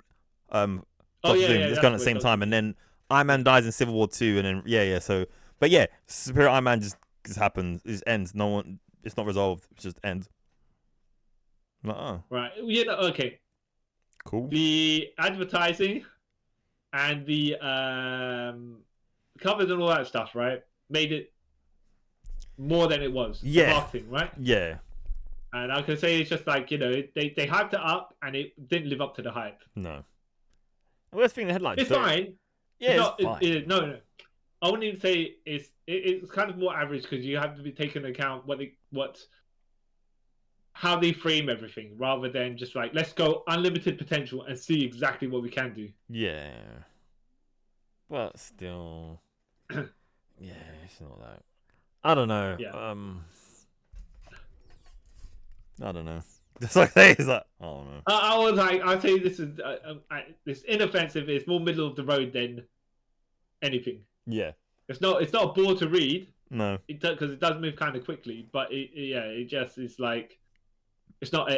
Doom. It's going at the same time, and then Iron Man dies in Civil War 2, and then so. But Superior Iron Man just happens. It ends. No one. It's not resolved. It just ends. Like, oh. Right. Okay. Cool. The advertising and the covers and all that stuff, right, made it more than it was. Yeah. The marketing, right? Yeah. And I can say it's just like, they hyped it up and it didn't live up to the hype. No. The worst thing they had like it's fine. Yeah, it's fine. No. I wouldn't even say it's kind of more average because you have to be taking into account how they frame everything rather than just like, let's go unlimited potential and see exactly what we can do. Yeah. But still, it's not that. I don't know. Yeah. I don't know. Just like it's like, I don't know. I was like, I'd say this is this inoffensive. It's more middle of the road than anything. Yeah. It's not a bore to read. No. Because it does move kind of quickly, but it just is like, it's not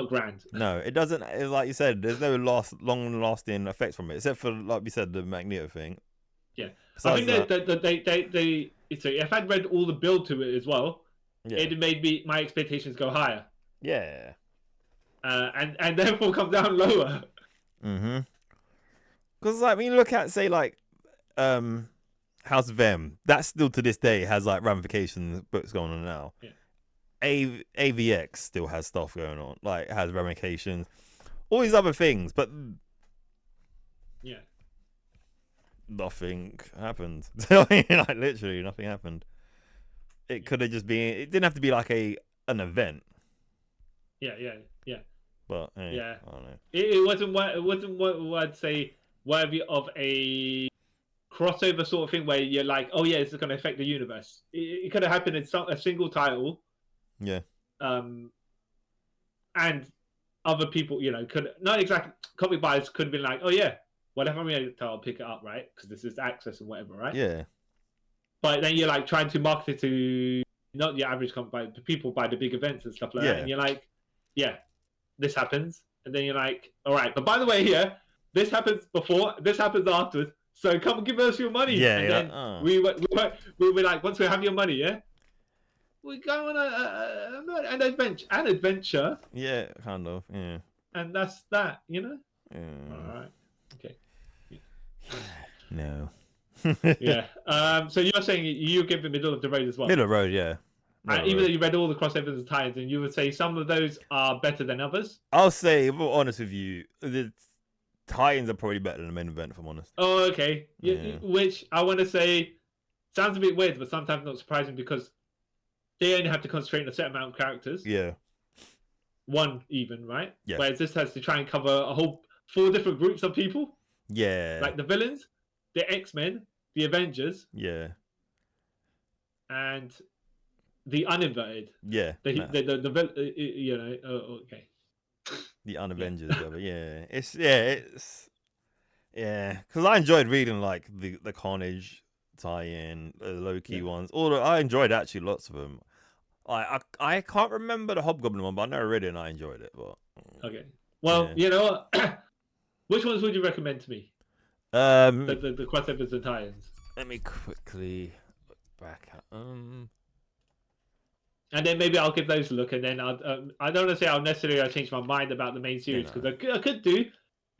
grand. No, it doesn't. It's like you said, there's no long-lasting effects from it, except for, like we said, the Magneto thing. Yeah. Besides I think if I'd read all the build to it as well, it made my expectations go higher. Yeah. And therefore come down lower. Mm-hmm. Because like when you look at, say, like House of M, that still to this day has like ramifications, books going on now. Yeah. AVX still has stuff going on, like has ramifications, all these other things, but nothing happened. I mean, like literally nothing happened. It could have just been. It didn't have to be like an event. Yeah. But Yeah. I don't know. It wasn't what I'd say worthy of a crossover sort of thing where you're like, oh yeah, this is going to affect the universe. It could have happened in a single title. Yeah. And other people, could not exactly comic buyers could have been like, oh yeah, whatever I'm going to, I'll pick it up, right? Because this is access and whatever, right? Yeah. But then you're like trying to market it to not your average comic buyer, but people buy the big events and stuff like that. And you're like, yeah, this happens. And then you're like, all right, but by the way, here, this happens before, this happens afterwards. So come give us your money. Yeah. And then we were like, once we have your money, yeah, we go on an adventure. Yeah, kind of. Yeah. And that's that, Yeah. All right. Okay. No. Yeah. So you're saying you give the middle of the road as well? Middle road, yeah. Even though you read all the crossovers and tie-ins, and you would say some of those are better than others? I'll say, if I'm honest with you, the tie-ins are probably better than the main event, if I'm honest. Oh, okay. Yeah. Which I want to say sounds a bit weird, but sometimes not surprising because they only have to concentrate on a certain amount of characters. Yeah. One even, right? Yeah. Whereas this has to try and cover a whole 4 different groups of people. Yeah. Like the villains, the X-Men, the Avengers. Yeah. And the uninverted. Yeah. Okay. The unavengers, yeah. Because I enjoyed reading like the Carnage tie-in, the Loki ones. Although I enjoyed actually lots of them. I can't remember the Hobgoblin one, but I never read it and I enjoyed it. But okay, well, you know what? Which ones would you recommend to me? The crossovers and tie-ins. Let me quickly look back at and then maybe I'll give those a look, and then I don't want to say I'll necessarily change my mind about the main series because I could do.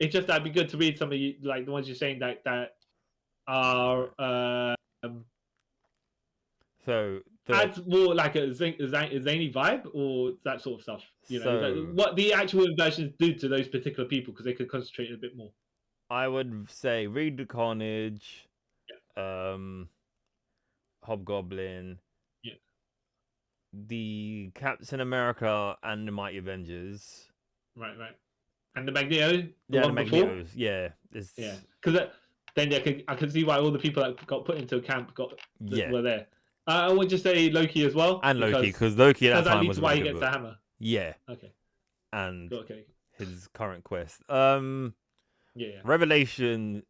It's just that'd be good to read some of you, like the ones you're saying that are so adds more like a zany vibe or that sort of stuff. You know, like what the actual versions do to those particular people because they could concentrate a bit more. I would say read the Carnage, Hobgoblin. The Captain America and the Mighty Avengers. Right. And the Magneto. The Magnetos. Yeah. Yeah. Because then I can see why all the people that got put into a camp were there. I would just say Loki as well. And Loki, because Loki at that time was why he gets the hammer. Yeah. Okay. And his current quest. Yeah. Revelation,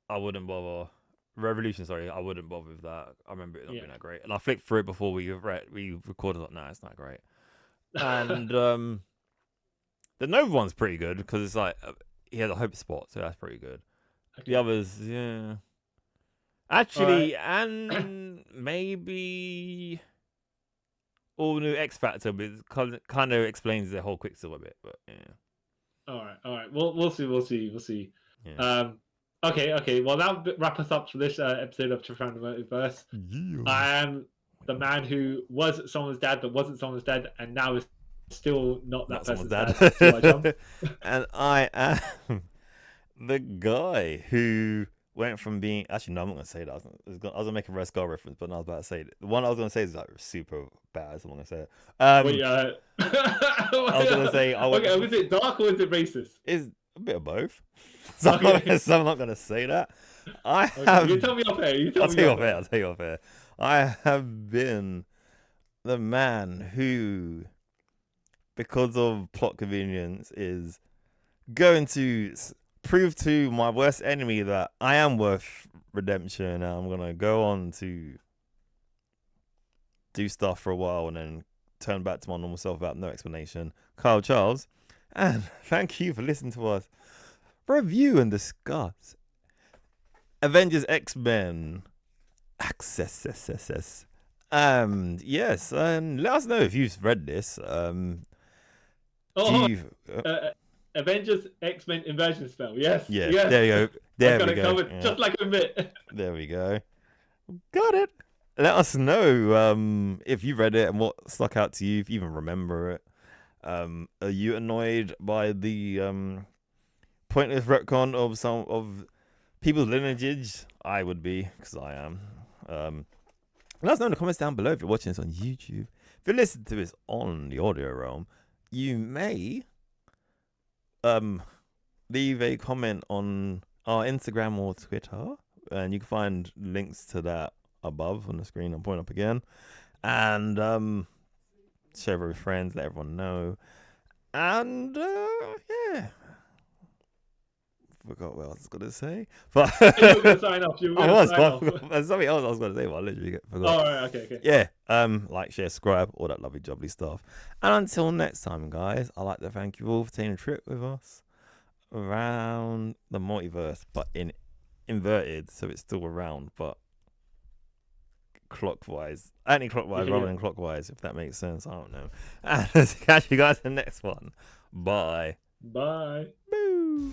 I wouldn't bother. Revolution, sorry, I wouldn't bother with that. I remember it not being that great. And I flicked through it before we recorded. Like, nah, it's not great. And the Nova one's pretty good because it's like he has a hope spot, so that's pretty good. Okay. The others, yeah. Actually, and maybe all new X Factor, but it kind of explains the whole Quicksilver bit. But yeah. All right. We'll see. Yeah. Okay. Well, that'll wrap us up for this episode of Trafalgar Multiverse. Yeah. I am the man who was someone's dad, but wasn't someone's dad, and now is still not person's dad. And I am the guy who went from being... Actually, no, I'm not going to say that. I was going to make a Red Skull reference, but I was about to say it. The one I was going to say is like super bad, so I'm going to say it. I was going to say... Okay, was it dark or was it racist? It's a bit of both. So I'm not going to say that. You tell me off air. I'll tell you off air. I have been the man who, because of plot convenience, is going to prove to my worst enemy that I am worth redemption, and I'm going to go on to do stuff for a while and then turn back to my normal self without no explanation. Kyle Charles, and thank you for listening to us review and discuss Avengers X-Men Access. Yes, and let us know if you've read this. Avengers X-Men Inversion Spell. Yes. Yeah. Yes. There you go. There we go. Yeah. Just like a bit. There we go. Got it. Let us know if you read it and what stuck out to you, if you even remember it. Are you annoyed by the pointless retcon of some of people's lineages? I would be, because I am. Let us know in the comments down below if you're watching this on YouTube, you listen to this on the audio realm, you may leave a comment on our Instagram or Twitter, and you can find links to that above on the screen. I'm pointing up again, and share with friends, let everyone know, and yeah. Forgot what I was gonna say, but You were gonna sign off. You were gonna sign off. There's something else I was gonna say, but I literally forgot. Oh, right, okay. Yeah, like, share, subscribe, all that lovely jubbly stuff. And until next time, guys, I'd like to thank you all for taking a trip with us around the multiverse, but in inverted, so it's still around, but clockwise, anti-clockwise rather than clockwise, if that makes sense. I don't know. And catch you guys in the next one. Bye. Bye. Boo.